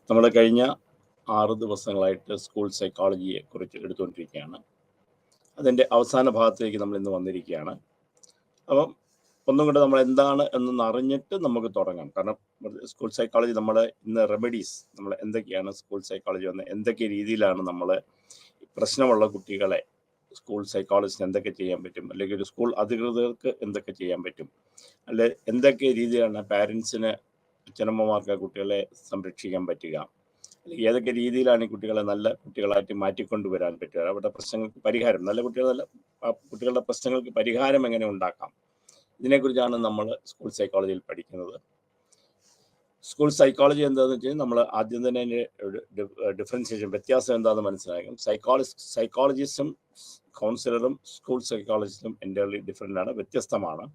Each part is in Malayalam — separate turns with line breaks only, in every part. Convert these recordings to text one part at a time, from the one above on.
നമ്മൾ കഴിഞ്ഞ 6 ദിവസങ്ങളായിട്ട് സ്കൂൾ സൈക്കോളജിയെ കുറിച്ച് എടുത്തുകൊണ്ടിരിക്കുകയാണ്. അതിൻ്റെ അവസാന ഭാഗത്തേക്ക് നമ്മൾ ഇന്ന് വന്നിരിക്കുകയാണ്. അപ്പം ഒന്നും കൂടെ നമ്മൾ എന്താണ് എന്നൊന്ന് അറിഞ്ഞിട്ട് നമുക്ക് തുടങ്ങാം. കാരണം സ്കൂൾ സൈക്കോളജി നമ്മൾ ഇന്ന് റെമഡീസ് നമ്മൾ എന്തൊക്കെയാണ് സ്കൂൾ സൈക്കോളജി വന്ന് എന്തൊക്കെ രീതിയിലാണ് നമ്മൾ പ്രശ്നമുള്ള കുട്ടികളെ സ്കൂൾ സൈക്കോളജിസ്റ്റിന് എന്തൊക്കെ ചെയ്യാൻ പറ്റും, അല്ലെങ്കിൽ ഒരു സ്കൂൾ അധികൃതർക്ക് എന്തൊക്കെ ചെയ്യാൻ പറ്റും, അല്ലെ എന്തൊക്കെ രീതിയിലാണ് പാരൻസിന് അച്ഛനമ്മമാർക്ക് കുട്ടികളെ സംരക്ഷിക്കാൻ പറ്റുക, അല്ലെങ്കിൽ ഏതൊക്കെ രീതിയിലാണ് ഈ കുട്ടികളെ നല്ല കുട്ടികളായിട്ട് മാറ്റിക്കൊണ്ടുവരാൻ പറ്റുക, അവരുടെ പ്രശ്നങ്ങൾക്ക് പരിഹാരം, നല്ല കുട്ടികളുടെ പ്രശ്നങ്ങൾക്ക് പരിഹാരം എങ്ങനെ ഉണ്ടാക്കാം, ഇതിനെക്കുറിച്ചാണ് നമ്മൾ സ്കൂൾ സൈക്കോളജിയിൽ പഠിക്കുന്നത്. സ്കൂൾ സൈക്കോളജി എന്താണെന്ന് വെച്ച് കഴിഞ്ഞാൽ നമ്മൾ ആദ്യം തന്നെ അതിൻ്റെ ഡിഫറൻസിയേഷൻ വ്യത്യാസം എന്താണെന്ന് മനസ്സിലാക്കും. സൈക്കോളജിസ്റ്റും കൗൺസിലറും സ്കൂൾ സൈക്കോളജിസ്റ്റും എൻ്റയർലി ഡിഫറെൻ്റ് ആണ്, വ്യത്യസ്തമാണ്.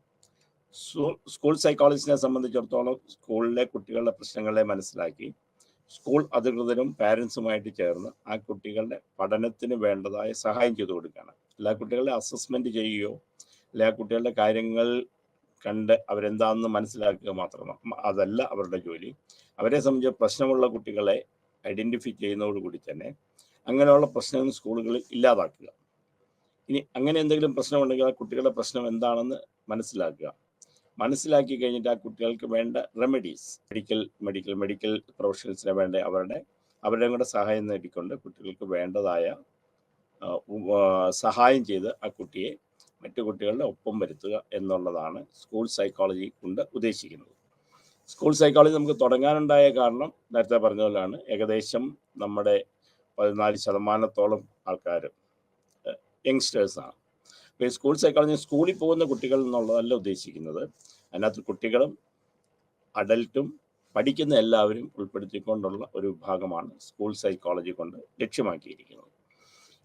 സ്കൂൾ സൈക്കോളജിസ്റ്റിനെ സംബന്ധിച്ചിടത്തോളം സ്കൂളിലെ കുട്ടികളുടെ പ്രശ്നങ്ങളെ മനസ്സിലാക്കി സ്കൂൾ അധികൃതരും പാരൻസുമായിട്ട് ചേർന്ന് ആ കുട്ടികളുടെ പഠനത്തിന് വേണ്ടതായ സഹായം ചെയ്തു കൊടുക്കുകയാണ്. എല്ലാ കുട്ടികളെ അസസ്മെൻറ്റ് ചെയ്യുകയോ അല്ലെ ആ കുട്ടികളുടെ കാര്യങ്ങൾ കണ്ട് അവരെന്താണെന്ന് മനസ്സിലാക്കുക മാത്രമാണ്, അതല്ല അവരുടെ ജോലി. അവരെ സംബന്ധിച്ച് പ്രശ്നമുള്ള കുട്ടികളെ ഐഡൻറ്റിഫൈ ചെയ്യുന്നതോടുകൂടി തന്നെ അങ്ങനെയുള്ള പ്രശ്നങ്ങൾ സ്കൂളുകളിൽ ഇല്ലാതാക്കുക. ഇനി അങ്ങനെ എന്തെങ്കിലും പ്രശ്നമുണ്ടെങ്കിൽ ആ കുട്ടികളുടെ പ്രശ്നം എന്താണെന്ന് മനസ്സിലാക്കി കഴിഞ്ഞിട്ട് ആ കുട്ടികൾക്ക് വേണ്ട റെമഡീസ് മെഡിക്കൽ പ്രൊഫഷണൽസിനെ വേണ്ട അവരുടെ കൂടെ സഹായം നേടിക്കൊണ്ട് കുട്ടികൾക്ക് വേണ്ടതായ സഹായം ചെയ്ത് ആ കുട്ടിയെ മറ്റു കുട്ടികളുടെ ഒപ്പം വരുത്തുക എന്നുള്ളതാണ് സ്കൂൾ സൈക്കോളജി കൊണ്ട് ഉദ്ദേശിക്കുന്നത്. സ്കൂൾ സൈക്കോളജി നമുക്ക് തുടങ്ങാനുണ്ടായ കാരണം നേരത്തെ പറഞ്ഞ പോലെയാണ്. ഏകദേശം നമ്മുടെ 14% ആൾക്കാർ യങ്സ്റ്റേഴ്സാണ്. ഇപ്പോൾ ഈ സ്കൂൾ സൈക്കോളജി സ്കൂളിൽ പോകുന്ന കുട്ടികൾ എന്നുള്ളതല്ല ഉദ്ദേശിക്കുന്നത്. അതിനകത്ത് കുട്ടികളും അഡൽട്ടും പഠിക്കുന്ന എല്ലാവരും ഉൾപ്പെടുത്തിക്കൊണ്ടുള്ള ഒരു വിഭാഗമാണ് സ്കൂൾ സൈക്കോളജി കൊണ്ട് ലക്ഷ്യമാക്കിയിരിക്കുന്നത്.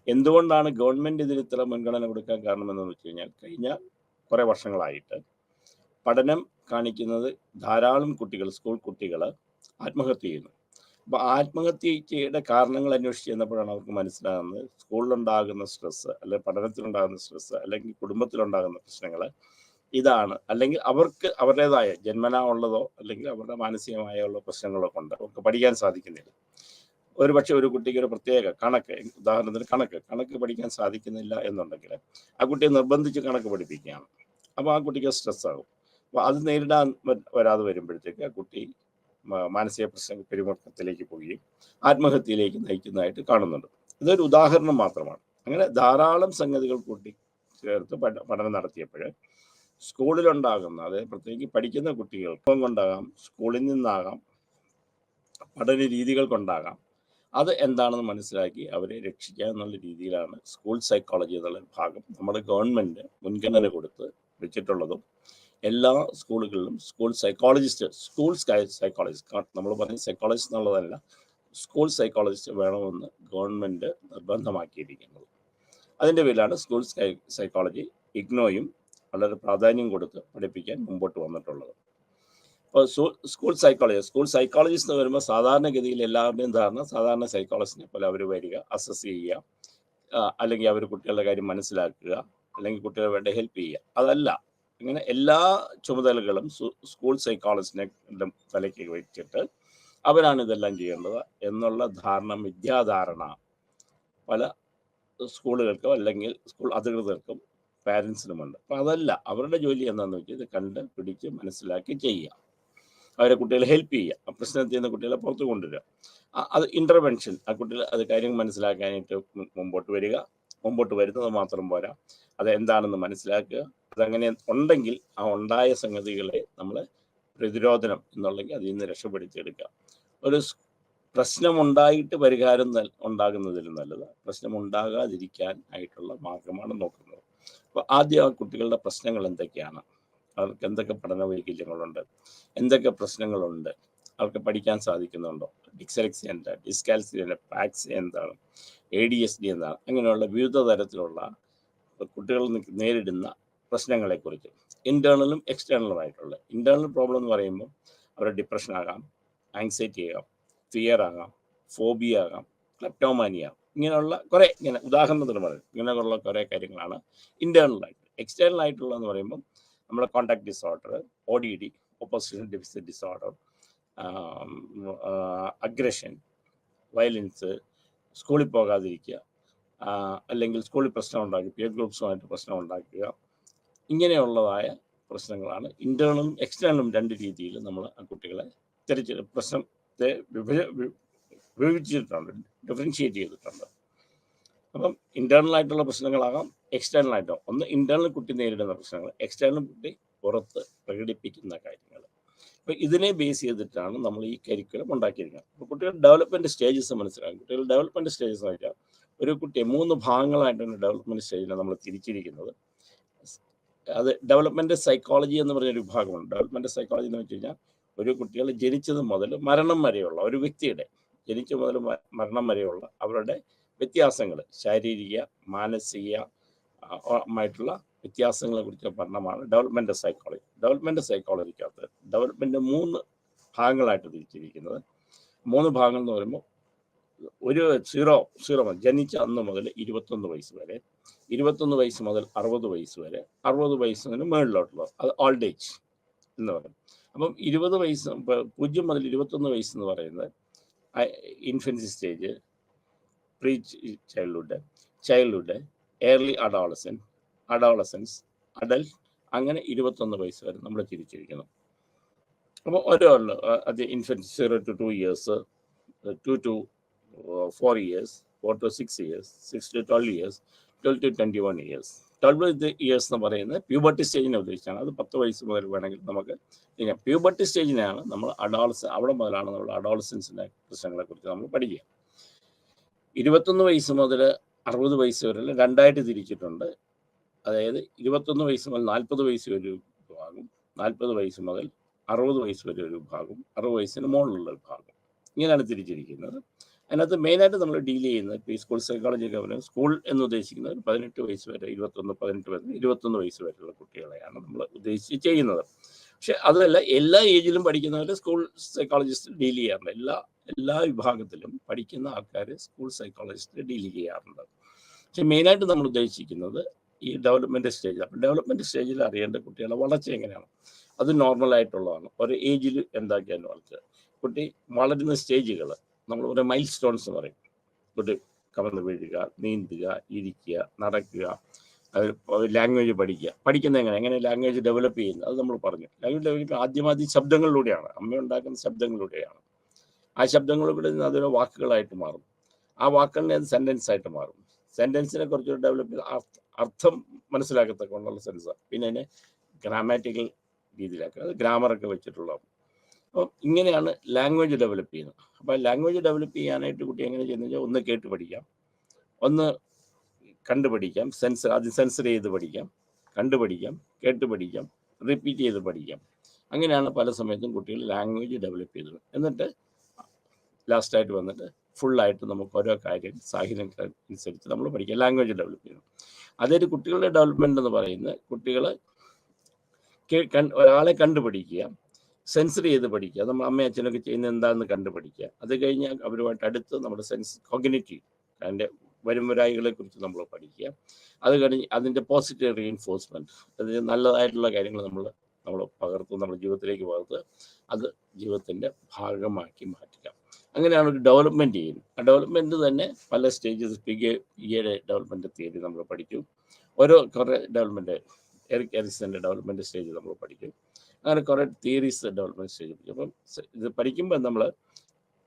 എന്തുകൊണ്ടാണ് ഗവൺമെൻറ് ഇതിന് ഇത്ര മുൻഗണന കൊടുക്കാൻ കാരണമെന്ന് വെച്ച് കഴിഞ്ഞാൽ കഴിഞ്ഞ കുറേ വർഷങ്ങളായിട്ട് പഠനം കാണിക്കുന്നത് ധാരാളം സ്കൂൾ കുട്ടികൾ ആത്മഹത്യ ചെയ്യുന്നു. അപ്പോൾ ആത്മഹത്യയുടെ കാരണങ്ങൾ അന്വേഷിച്ച് ചെന്നപ്പോഴാണ് അവർക്ക് മനസ്സിലാകുന്നത് സ്കൂളിലുണ്ടാകുന്ന സ്ട്രെസ്സ്, അല്ലെങ്കിൽ പഠനത്തിലുണ്ടാകുന്ന സ്ട്രെസ്സ്, അല്ലെങ്കിൽ കുടുംബത്തിലുണ്ടാകുന്ന പ്രശ്നങ്ങൾ ഇതാണ്. അല്ലെങ്കിൽ അവർക്ക് അവരുടേതായ ജന്മനാ ഉള്ളതോ അല്ലെങ്കിൽ അവരുടെ മാനസികമായുള്ള പ്രശ്നങ്ങളോ കൊണ്ട് അവർക്ക് പഠിക്കാൻ സാധിക്കുന്നില്ല. പക്ഷേ ഒരു കുട്ടിക്ക് ഒരു പ്രത്യേക ഉദാഹരണത്തിന് കണക്ക് പഠിക്കാൻ സാധിക്കുന്നില്ല എന്നുണ്ടെങ്കിൽ ആ കുട്ടിയെ നിർബന്ധിച്ച് കണക്ക് പഠിപ്പിക്കുകയാണ്. അപ്പോൾ ആ കുട്ടിക്ക് സ്ട്രെസ്സാകും. അപ്പോൾ അത് നേരിടാൻ വരാതെ വരുമ്പോഴത്തേക്ക് ആ കുട്ടി മാനസിക പിരിമുറുക്കത്തിലേക്ക് പോവുകയും ആത്മഹത്യയിലേക്ക് നയിക്കുന്നതായിട്ട് കാണുന്നുണ്ട്. ഇതൊരു ഉദാഹരണം മാത്രമാണ്. അങ്ങനെ ധാരാളം സംഗതികൾ കൂട്ടി ചേർത്ത് പഠനം നടത്തിയപ്പോൾ സ്കൂളിലുണ്ടാകുന്ന, അതായത് പ്രത്യേകിച്ച് പഠിക്കുന്ന കുട്ടികൾക്ക് കൊണ്ടാകാം, സ്കൂളിൽ നിന്നാകാം, പഠന രീതികൾ കൊണ്ടാകാം, അത് എന്താണെന്ന് മനസ്സിലാക്കി അവരെ രക്ഷിക്കുക എന്നുള്ള രീതിയിലാണ് സ്കൂൾ സൈക്കോളജി എന്നുള്ള ഭാഗം നമ്മുടെ ഗവൺമെൻറ് മുൻഗണന കൊടുത്ത് വെച്ചിട്ടുള്ളതും. എല്ലാ സ്കൂളുകളിലും സ്കൂൾ സൈക്കോളജിസ്റ്റ് നമ്മൾ പറഞ്ഞ സൈക്കോളജിസ്റ്റ് എന്നുള്ളതല്ല, സ്കൂൾ സൈക്കോളജിസ്റ്റ് വേണമെന്ന് ഗവൺമെൻറ് നിർബന്ധമാക്കിയിരിക്കുന്നത്. അതിൻ്റെ പേരിലാണ് സ്കൂൾ സൈക്കോളജി ഇഗ്നോയും വളരെ പ്രാധാന്യം കൊടുത്ത് പഠിപ്പിക്കാൻ മുമ്പോട്ട് വന്നിട്ടുള്ളത്. അപ്പോൾ സ്കൂൾ സൈക്കോളജിസ്റ്റ് എന്ന് വരുമ്പോൾ സാധാരണഗതിയിൽ എല്ലാവരുടെയും ധാരണ സാധാരണ സൈക്കോളജിസ്റ്റിനെ പോലെ അവർ വരിക, അസസ് ചെയ്യുക, അല്ലെങ്കിൽ അവർ കുട്ടികളുടെ കാര്യം മനസ്സിലാക്കുക, അല്ലെങ്കിൽ കുട്ടികളെ വേണ്ട ഹെൽപ്പ് ചെയ്യുക. അതല്ല, ഇങ്ങനെ എല്ലാ ചുമതലകളും സ്കൂൾ സൈക്കോളജിസ്റ്റിനെ തലയ്ക്ക് വെച്ചിട്ട് അവരാണ് ഇതെല്ലാം ചെയ്യേണ്ടത് എന്നുള്ള മിഥ്യാധാരണ പല സ്കൂളുകൾക്കും അല്ലെങ്കിൽ സ്കൂൾ അധികൃതർക്കും പാരൻസിനുമുണ്ട്. അപ്പം അതല്ല, അവരുടെ ജോലി എന്താണെന്ന് വെച്ചാൽ ഇത് കണ്ട് പിടിച്ച് മനസ്സിലാക്കി ചെയ്യുക, അവരെ കുട്ടികളെ ഹെൽപ്പ് ചെയ്യുക, പ്രശ്നത്തിൽ നിന്ന് കുട്ടികളെ പുറത്ത് കൊണ്ടുവരിക. അത് ഇൻ്റർവെൻഷൻ, ആ കുട്ടികൾ അത് കാര്യം മനസ്സിലാക്കാനായിട്ട് മുമ്പോട്ട് വരുന്നത് മാത്രം പോരാ, അത് എന്താണെന്ന് മനസ്സിലാക്കുക, അതങ്ങനെ ഉണ്ടെങ്കിൽ ആ ഉണ്ടായ സംഗതികളെ നമ്മൾ പ്രതിരോധനം എന്നുണ്ടെങ്കിൽ അതിൽ നിന്ന് രക്ഷപ്പെടുത്തിയെടുക്കുക. ഒരു പ്രശ്നമുണ്ടായിട്ട് പരിഹാരം ഉണ്ടാകുന്നതിലും നല്ലത് പ്രശ്നമുണ്ടാകാതിരിക്കാൻ ആയിട്ടുള്ള മാർഗമാണ് നോക്കുന്നത്. അപ്പോൾ ആദ്യം ആ കുട്ടികളുടെ പ്രശ്നങ്ങൾ എന്തൊക്കെയാണ്, അവർക്ക് എന്തൊക്കെ പഠന വൈകല്യങ്ങളുണ്ട്, എന്തൊക്കെ പ്രശ്നങ്ങളുണ്ട്, അവർക്ക് പഠിക്കാൻ സാധിക്കുന്നുണ്ടോ, ഡിസ്ലെക്സിയ എന്താ, ഡിസ്കാൽസിയ എന്താ, പാക്സിയ എന്താണ്, ADHD എന്താണ്, അങ്ങനെയുള്ള വിവിധ തരത്തിലുള്ള കുട്ടികൾ നേരിടുന്ന പ്രശ്നങ്ങളെക്കുറിച്ച് ഇൻറ്റേർണലും എക്സ്റ്റേണലുമായിട്ടുള്ള. ഇൻറ്റേർണൽ പ്രോബ്ലം എന്ന് പറയുമ്പോൾ അവരുടെ ഡിപ്രഷൻ ആകാം, ആങ്സൈറ്റി ആകാം, ഫിയർ ആകാം, ഫോബിയ ആകാം, ക്ലെപ്റ്റോമാനിയ, ഇങ്ങനെയുള്ള കുറേ ഉദാഹരണത്തിന് പറയും, ഇങ്ങനെയുള്ള കുറേ കാര്യങ്ങളാണ് ഇൻറ്റേർണലായിട്ട്. എക്സ്റ്റേണൽ ആയിട്ടുള്ളതെന്ന് പറയുമ്പം നമ്മുടെ contact disorder, ODD, opposition deficit disorder, aggression, violence, സ്കൂളിൽ പോകാതിരിക്കുക, അല്ലെങ്കിൽ സ്കൂളിൽ പ്രശ്നം ഉണ്ടാക്കുക, പിയർ ഗ്രൂപ്പ്സുമായിട്ട് പ്രശ്നം ഉണ്ടാക്കുക, ഇങ്ങനെയുള്ളതായ പ്രശ്നങ്ങളാണ് ഇൻറ്റേർണലും എക്സ്റ്റേണലും രണ്ട് രീതിയിൽ നമ്മൾ ആ കുട്ടികളെ പ്രശ്നത്തെ വിഭജിച്ചിട്ടുണ്ട്, ഡിഫറൻഷിയേറ്റ് ചെയ്തിട്ടുണ്ട്. അപ്പം ഇൻറ്റേർണലായിട്ടുള്ള പ്രശ്നങ്ങളാകാം, എക്സ്റ്റേണലായിട്ടോ. ഒന്ന് ഇൻറ്റേർണൽ കുട്ടി നേരിടുന്ന പ്രശ്നങ്ങൾ, എക്സ്റ്റേണൽ കുട്ടി പുറത്ത് പ്രകടിപ്പിക്കുന്ന കാര്യങ്ങൾ. അപ്പോൾ ഇതിനെ ബേസ് ചെയ്തിട്ടാണ് നമ്മൾ ഈ കരിക്കുലം ഉണ്ടാക്കിയിരിക്കുന്നത്. അപ്പോൾ കുട്ടികളുടെ ഡെവലപ്മെൻറ്റ് സ്റ്റേജസ് മനസ്സിലാക്കും. കുട്ടികളുടെ ഡെവലപ്മെൻറ്റ് സ്റ്റേജസ് എന്ന് വെച്ചാൽ ഒരു കുട്ടിയെ 3 ഭാഗങ്ങളായിട്ടാണ് ഡെവലപ്മെൻറ്റ് സ്റ്റേജിനെ നമ്മൾ തിരിച്ചിരിക്കുന്നത്. അത് ഡെവലപ്മെൻറ്റ് സൈക്കോളജി എന്ന് പറഞ്ഞൊരു വിഭാഗമുണ്ട്. ഡെവലപ്മെൻറ്റ് സൈക്കോളജി എന്ന് വെച്ച് കഴിഞ്ഞാൽ ഒരു കുട്ടികൾ ജനിച്ചത് മുതൽ മരണം വരെയുള്ള ഒരു വ്യക്തിയുടെ ജനിച്ച മുതൽ മരണം വരെയുള്ള അവരുടെ വ്യത്യാസങ്ങൾ, ശാരീരിക, മാനസിക മായിട്ടുള്ള വ്യത്യാസങ്ങളെ കുറിച്ചുള്ള പഠനമാണ് ഡെവലപ്മെൻറ്റ് സൈക്കോളജി. ഡെവലപ്മെൻറ്റ് സൈക്കോളജിക്കകത്ത് ഡെവലപ്മെൻറ്റ് 3 ഭാഗങ്ങളായിട്ട് തിരിച്ചിരിക്കുന്നത്. 3 ഭാഗങ്ങൾ എന്ന് പറയുമ്പോൾ ഒരു 0 ജനിച്ച അന്ന് മുതൽ 21 വയസ്സ് വരെ, 21 വയസ്സ് മുതൽ 60 വയസ്സ് വരെ, 60 വയസ്സിന് മുകളിലോട്ടുള്ളത് അത് ഓൾഡ് ഏജ് എന്ന് പറയും. അപ്പം 20 വയസ്സ് 0 മുതൽ 21 വയസ്സ് എന്ന് പറയുന്നത് infancy stage, pre childhood, early adolescence, adult, അങ്ങനെ 21 വയസ്സ് വരെ നമ്മൾ തിരിച്ചിരിക്കുന്നു. അപ്പോൾ ഓരോ അത് infancy 0 to 2 years, 2 to 4 years, 4 to 6 years, 6 to 12 years, 12 to 21 years. 12 years എന്ന് പറയുന്നത് പ്യൂബർട്ടി സ്റ്റേജിനെ ഉദ്ദേശിച്ചാണ്. അത് 10 വയസ്സ് മുതൽ വേണമെങ്കിൽ നമുക്ക് ചെയ്യാം. പ്യൂബർട്ടി സ്റ്റേജിനെയാണ് നമ്മൾ അവിടെ മുതലാണ് നമ്മൾ അഡോളസൻസിൻ്റെ പ്രശ്നങ്ങളെ കുറിച്ച് നമ്മൾ പഠിക്കുക. 21 വയസ്സ് മുതൽ 60 വയസ്സ് വരെ 2ആയിട്ട് തിരിച്ചിട്ടുണ്ട്. അതായത് 21 വയസ്സ് മുതൽ 40 വയസ്സ് വരെ ഒരു വിഭാഗം, 40 വയസ്സ് മുതൽ 60 വയസ്സ് വരെ ഒരു വിഭാഗം, 60 വയസ്സിന് മുകളിലുള്ള വിഭാഗം, ഇങ്ങനെയാണ് തിരിച്ചിരിക്കുന്നത്. അതിനകത്ത് മെയിനായിട്ട് നമ്മൾ ഡീൽ ചെയ്യുന്നത് ഇപ്പോൾ ഈ സ്കൂൾ സൈക്കോളജിയൊക്കെ പറയുന്നത് സ്കൂൾ എന്ന് ഉദ്ദേശിക്കുന്നത് 18 വയസ്സ് വരെ, 21 വയസ്സ് വരെയുള്ള കുട്ടികളെയാണ് നമ്മൾ ഉദ്ദേശിച്ച് ചെയ്യുന്നത്. പക്ഷെ അതല്ല, എല്ലാ ഏജിലും പഠിക്കുന്നവരെ സ്കൂൾ സൈക്കോളജിസ്റ്റ് ഡീൽ ചെയ്യാറുണ്ട്. എല്ലാ വിഭാഗത്തിലും പഠിക്കുന്ന ആൾക്കാർ സ്കൂൾ സൈക്കോളജിസ്റ്റ് ഡീൽ ചെയ്യാറുണ്ട്. പക്ഷെ മെയിനായിട്ട് നമ്മൾ ഉദ്ദേശിക്കുന്നത് ഈ ഡെവലപ്മെൻറ്റ് സ്റ്റേജ്. അപ്പം ഡെവലപ്മെൻറ്റ് സ്റ്റേജിൽ അറിയേണ്ട കുട്ടികളുടെ വളർച്ച എങ്ങനെയാണ്, അത് നോർമലായിട്ടുള്ളതാണ്. ഒരു ഏജിൽ എന്താക്കിയാലും വളർച്ച. കുട്ടി വളരുന്ന സ്റ്റേജുകൾ നമ്മൾ ഒരു മൈൽ സ്റ്റോൺസ് എന്ന് പറയും. കുട്ടി കമന്ന് വീഴുക, നീന്തുക, ഇരിക്കുക, നടക്കുക, ലാംഗ്വേജ് പഠിക്കുന്നത് എങ്ങനെ ലാംഗ്വേജ് ഡെവലപ്പ് ചെയ്യുന്നത് അത് നമ്മൾ പറഞ്ഞു. ലാംഗ്വേജ് ഡെവലപ്പ് ആദ്യം ശബ്ദങ്ങളിലൂടെയാണ്, അമ്മ ഉണ്ടാക്കുന്ന ശബ്ദങ്ങളിലൂടെയാണ്. ആ ശബ്ദങ്ങളിലൂടെ അതൊരു വാക്കുകളായിട്ട് മാറും. ആ വാക്കുകളിനെ അത് സെൻറ്റൻസ് ആയിട്ട് മാറും. സെൻറ്റൻസിനെ കുറച്ചുകൂടി ഡെവലപ്പ് ചെയ്ത് അർത്ഥം മനസ്സിലാക്കത്തക്കൊണ്ടുള്ള സെൻസ്, പിന്നെ അതിനെ ഗ്രാമാറ്റിക്കൽ രീതിയിലാക്കുക, അത് ഗ്രാമറൊക്കെ വെച്ചിട്ടുള്ളതാണ്. അപ്പം ഇങ്ങനെയാണ് ലാംഗ്വേജ് ഡെവലപ്പ് ചെയ്യുന്നത്. അപ്പോൾ ലാംഗ്വേജ് ഡെവലപ്പ് ചെയ്യാനായിട്ട് കുട്ടി എങ്ങനെ ചെയ്യുന്നത് വെച്ചാൽ ഒന്ന് കേട്ട് പഠിക്കാം, ഒന്ന് കണ്ടുപഠിക്കാം, ആദ്യം സെൻസർ ചെയ്ത് പഠിക്കാം, കണ്ടുപഠിക്കാം, കേട്ട് പഠിക്കാം, റിപ്പീറ്റ് ചെയ്ത് പഠിക്കാം. അങ്ങനെയാണ് പല സമയത്തും കുട്ടികൾ ലാംഗ്വേജ് ഡെവലപ്പ് ചെയ്തത്. എന്നിട്ട് ലാസ്റ്റായിട്ട് വന്നിട്ട് ഫുള്ളായിട്ട് നമുക്ക് ഓരോ കാര്യം സാഹചര്യങ്ങൾ അനുസരിച്ച് നമ്മൾ പഠിക്കുക, ലാംഗ്വേജ് ഡെവലപ്പ് ചെയ്യണം. അതൊരു കുട്ടികളുടെ ഡെവലപ്മെൻറ്റ് എന്ന് പറയുന്നത് കുട്ടികൾ ഒരാളെ കണ്ടുപഠിക്കുക, സെൻസർ ചെയ്ത് പഠിക്കുക, നമ്മൾ അമ്മയും അച്ഛനൊക്കെ ചെയ്യുന്നത് എന്താണെന്ന് കണ്ടുപഠിക്കുക. അത് കഴിഞ്ഞാൽ അവരുമായിട്ട് അടുത്ത് നമ്മുടെ കോഗ്നിറ്റീവ് അതിൻ്റെ വരുംവരായികളെ കുറിച്ച് നമ്മൾ പഠിക്കുക. അത് കഴിഞ്ഞ് അതിൻ്റെ പോസിറ്റീവ് റീഇൻഫോഴ്സ്മെൻറ്റ്, അതിന് നല്ലതായിട്ടുള്ള കാര്യങ്ങൾ നമ്മൾ പകർത്തും, നമ്മുടെ ജീവിതത്തിലേക്ക് പകർത്ത് അത് ജീവിതത്തിൻ്റെ ഭാഗമാക്കി മാറ്റുക. അങ്ങനെയാണ് ഒരു ഡെവലപ്മെൻറ്റ് ചെയ്യുന്നത്. ആ ഡെവലപ്മെൻറ്റ് തന്നെ പല സ്റ്റേജസ്, പിയുടെ ഡെവലപ്മെൻറ്റ് തിയറി നമ്മൾ പഠിക്കും. കുറേ ഡെവലപ്മെൻറ്റ്, എറിക് എറിക്സൻ്റെ ഡെവലപ്മെൻറ്റ് സ്റ്റേജ് നമ്മൾ പഠിക്കും. അങ്ങനെ കുറേ തിയറീസ് ഡെവലപ്മെൻറ്റ് സ്റ്റേജ് പഠിക്കും. അപ്പം ഇത് പഠിക്കുമ്പോൾ നമ്മൾ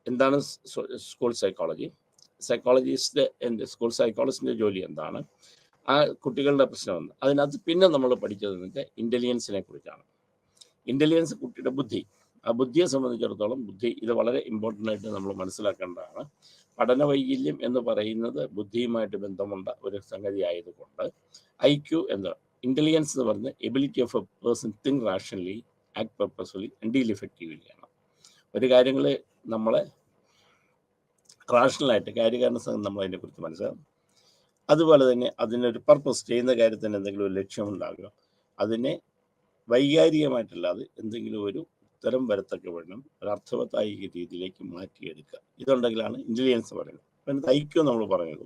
എന്താണ് സ്കൂൾ സ്കൂൾ സൈക്കോളജിസ്റ്റിൻ്റെ ജോലി എന്താണ്, ആ കുട്ടികളുടെ പ്രശ്നമെന്ന്. അതിനകത്ത് പിന്നെ നമ്മൾ പഠിച്ചത് ഇൻ്റലിജൻസിനെ കുറിച്ചാണ്. ഇൻ്റലിജൻസ് കുട്ടിയുടെ ബുദ്ധി, ആ ബുദ്ധിയെ സംബന്ധിച്ചിടത്തോളം ഇത് വളരെ ഇമ്പോർട്ടൻ്റ് ആയിട്ട് നമ്മൾ മനസ്സിലാക്കേണ്ടതാണ്. പഠന വൈകല്യം എന്ന് പറയുന്നത് ബുദ്ധിയുമായിട്ട് ബന്ധമുള്ള ഒരു സംഗതി ആയതുകൊണ്ട് IQ എന്ന ഇൻ്റലിജൻസ് എന്ന് പറയുന്നത് ability of A person think rationally, act purposefully and deal effectively ആണ്. ഒരു കാര്യങ്ങൾ നമ്മളെ റാഷണലായിട്ട് കാര്യകാരണ സംഘം നമ്മൾ അതിനെക്കുറിച്ച് മനസ്സിലാകും. അതുപോലെ തന്നെ അതിനൊരു പർപ്പസ്, ചെയ്യുന്ന കാര്യത്തിന് എന്തെങ്കിലും ഒരു ലക്ഷ്യമുണ്ടാകുക, അതിനെ വൈകാരികമായിട്ടല്ലാതെ എന്തെങ്കിലും ഒരു ഉത്തരം വരത്തക്ക വേണം ഒരർത്ഥവത്തായ രീതിയിലേക്ക് മാറ്റിയെടുക്കുക. ഇതുണ്ടെങ്കിലാണ് ഇൻ്റലിജൻസ് പറയുന്നത്. പിന്നെ IQ നമ്മൾ പറഞ്ഞത്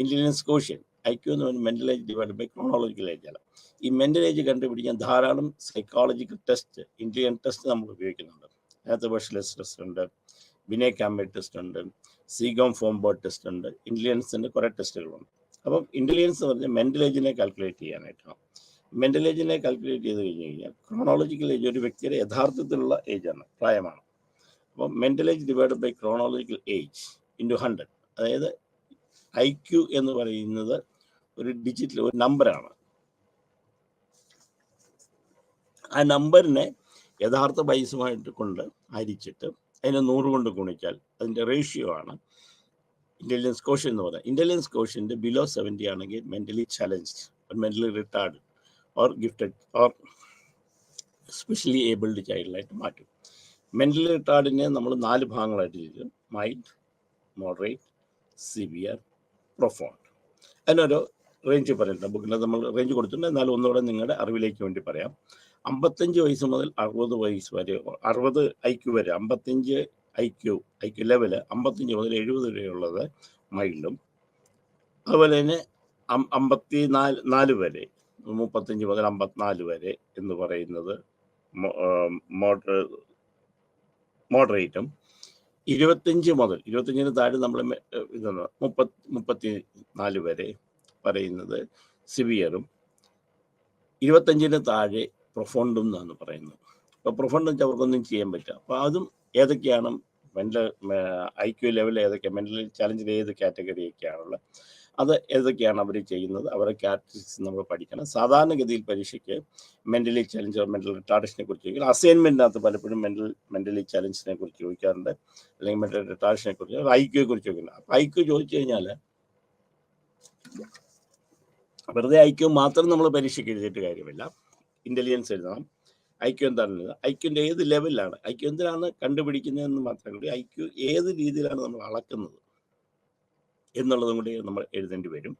ഇൻ്റലിജൻസ് കോഷ്യൻ. IQ എന്ന് പറയുന്നത് mental age divide by chronological age ആണ്. ഈ മെൻ്റൽ ഏജ് കണ്ടുപിടിക്കാൻ ധാരാളം സൈക്കോളജിക്കൽ ടെസ്റ്റ്, ഇൻ്റലിജൻസ് ടെസ്റ്റ് നമ്മൾ ഉപയോഗിക്കുന്നുണ്ട്. അതിനകത്ത് വെർഷ്ലെസ് ടെസ്റ്റ് ഉണ്ട്, വിനയ് കാമ്പേ ടെസ്റ്റ് ഉണ്ട്, സീഗോം ഫോംബോർഡ് ടെസ്റ്റ് ഉണ്ട്, ഇൻ്റലിജൻസിൻ്റെ കുറേ ടെസ്റ്റുകളുണ്ട്. അപ്പം ഇൻ്റലിജൻസ് എന്ന് പറഞ്ഞാൽ മെൻ്റൽ ഏജിനെ കാൽക്കുലേറ്റ് ചെയ്യാനായിട്ടാണ്. മെൻ്റൽ ഏജിനെ കാൽക്കുലേറ്റ് ചെയ്ത് കഴിഞ്ഞ് കഴിഞ്ഞാൽ ക്രോണോളജിക്കൽ ഏജ് ഒരു വ്യക്തിയുടെ യഥാർത്ഥത്തിലുള്ള ഏജാണ്, പ്രായമാണ്. അപ്പോൾ mental age divide by chronological age into 100, അതായത് IQ എന്ന് പറയുന്നത് ഒരു ഡിജിറ്റൽ ഒരു നമ്പറാണ്. ആ നമ്പറിനെ യഥാർത്ഥ വയസ്സുമായിട്ട് കൊണ്ട് ഹരിച്ചിട്ട് അതിനെ 100 കൊണ്ട് ഗുണിച്ചാൽ അതിൻ്റെ റേഷ്യോ ആണ് ഇൻ്റലിജൻസ് കോഷ്യൻ എന്ന് പറയുന്നത്. ഇൻ്റലിജൻസ് കോഷ്യൻ്റെ ബിലോ 70 ആണെങ്കിൽ mentally challenged, mentally retarded or gifted or specially abled ചൈൽഡായിട്ട് മാറ്റും. മെൻ്റലി റിട്ടാർഡിനെ നമ്മൾ 4 ഭാഗങ്ങളായിട്ട് ചെയ്യും: മൈൽഡ്, മോഡറേറ്റ്, സിവിയർ, പ്രൊഫോണ്ട്. അതിനൊരു റേഞ്ച് പറയുന്നുണ്ട് ബുക്കിൽ, നമ്മൾ റേഞ്ച് കൊടുത്തിട്ടുണ്ട്. എന്നാലും ഒന്നുകൂടെ നിങ്ങളുടെ അറിവിലേക്ക് വേണ്ടി പറയാം. 55 വയസ്സ് മുതൽ 60 വയസ്സ് വരെ, 60 IQ വരെ, 55 IQ ലെവല് 55 മുതൽ 70 വരെയുള്ളത് മൈൽഡും, അതുപോലെ തന്നെ 54 വരെ, 35 മുതൽ 54 വരെ എന്ന് പറയുന്നത് മോഡറേറ്റും, 25 മുതൽ 25 താഴെ നമ്മൾ ഇതാണ് 34 വരെ പറയുന്നത് സിവിയറും, 25 താഴെ പ്രൊഫോണ്ടും എന്നാണ് പറയുന്നത്. അപ്പോൾ പ്രൊഫോണ്ട് വെച്ചാൽ അവർക്കൊന്നും ചെയ്യാൻ പറ്റില്ല. അപ്പോൾ അതും ഏതൊക്കെയാണ് മെൻ്റൽ IQ ലെവൽ, ഏതൊക്കെ മെൻ്റൽ ചലഞ്ചിൽ ഏത് കാറ്റഗറിയൊക്കെയാണുള്ളത്, അത് ഏതൊക്കെയാണ് അവർ ചെയ്യുന്നത്, അവരുടെ ക്യാരക്ടറിസ്റ്റിക്സ് നമ്മൾ പഠിക്കണം. സാധാരണഗതിയിൽ പരീക്ഷയ്ക്ക് മെൻ്റലി ചലഞ്ച്, മെൻ്റൽ റിട്ടാർഡേഷനെ കുറിച്ച് ചോദിക്കും. അസൈൻമെൻറ്റിനകത്ത് പലപ്പോഴും മെൻ്റലി ചലഞ്ചിനെ കുറിച്ച് ചോദിക്കാറുണ്ട്, അല്ലെങ്കിൽ മെൻ്റൽ റിട്ടാർഡേഷനെ കുറിച്ച്, IQയെ കുറിച്ച് ചോദിക്കുന്നത്. അപ്പോൾ IQ ചോദിച്ചു കഴിഞ്ഞാൽ വെറുതെ IQ മാത്രം നമ്മൾ പരീക്ഷയ്ക്ക് എഴുതിയിട്ട് കാര്യമില്ല, ഇൻ്റലിജൻസ് എഴുതണം. IQ എന്താണ്, IQൻ്റെ ഏത് ലെവലിലാണ്, IQ എന്തിനാണ് കണ്ടുപിടിക്കുന്നതെന്ന് മാത്രം കൂടി, IQ ഏത് രീതിയിലാണ് നമ്മൾ അളക്കുന്നത് എന്നുള്ളതും കൂടി നമ്മൾ എഴുതേണ്ടി വരും.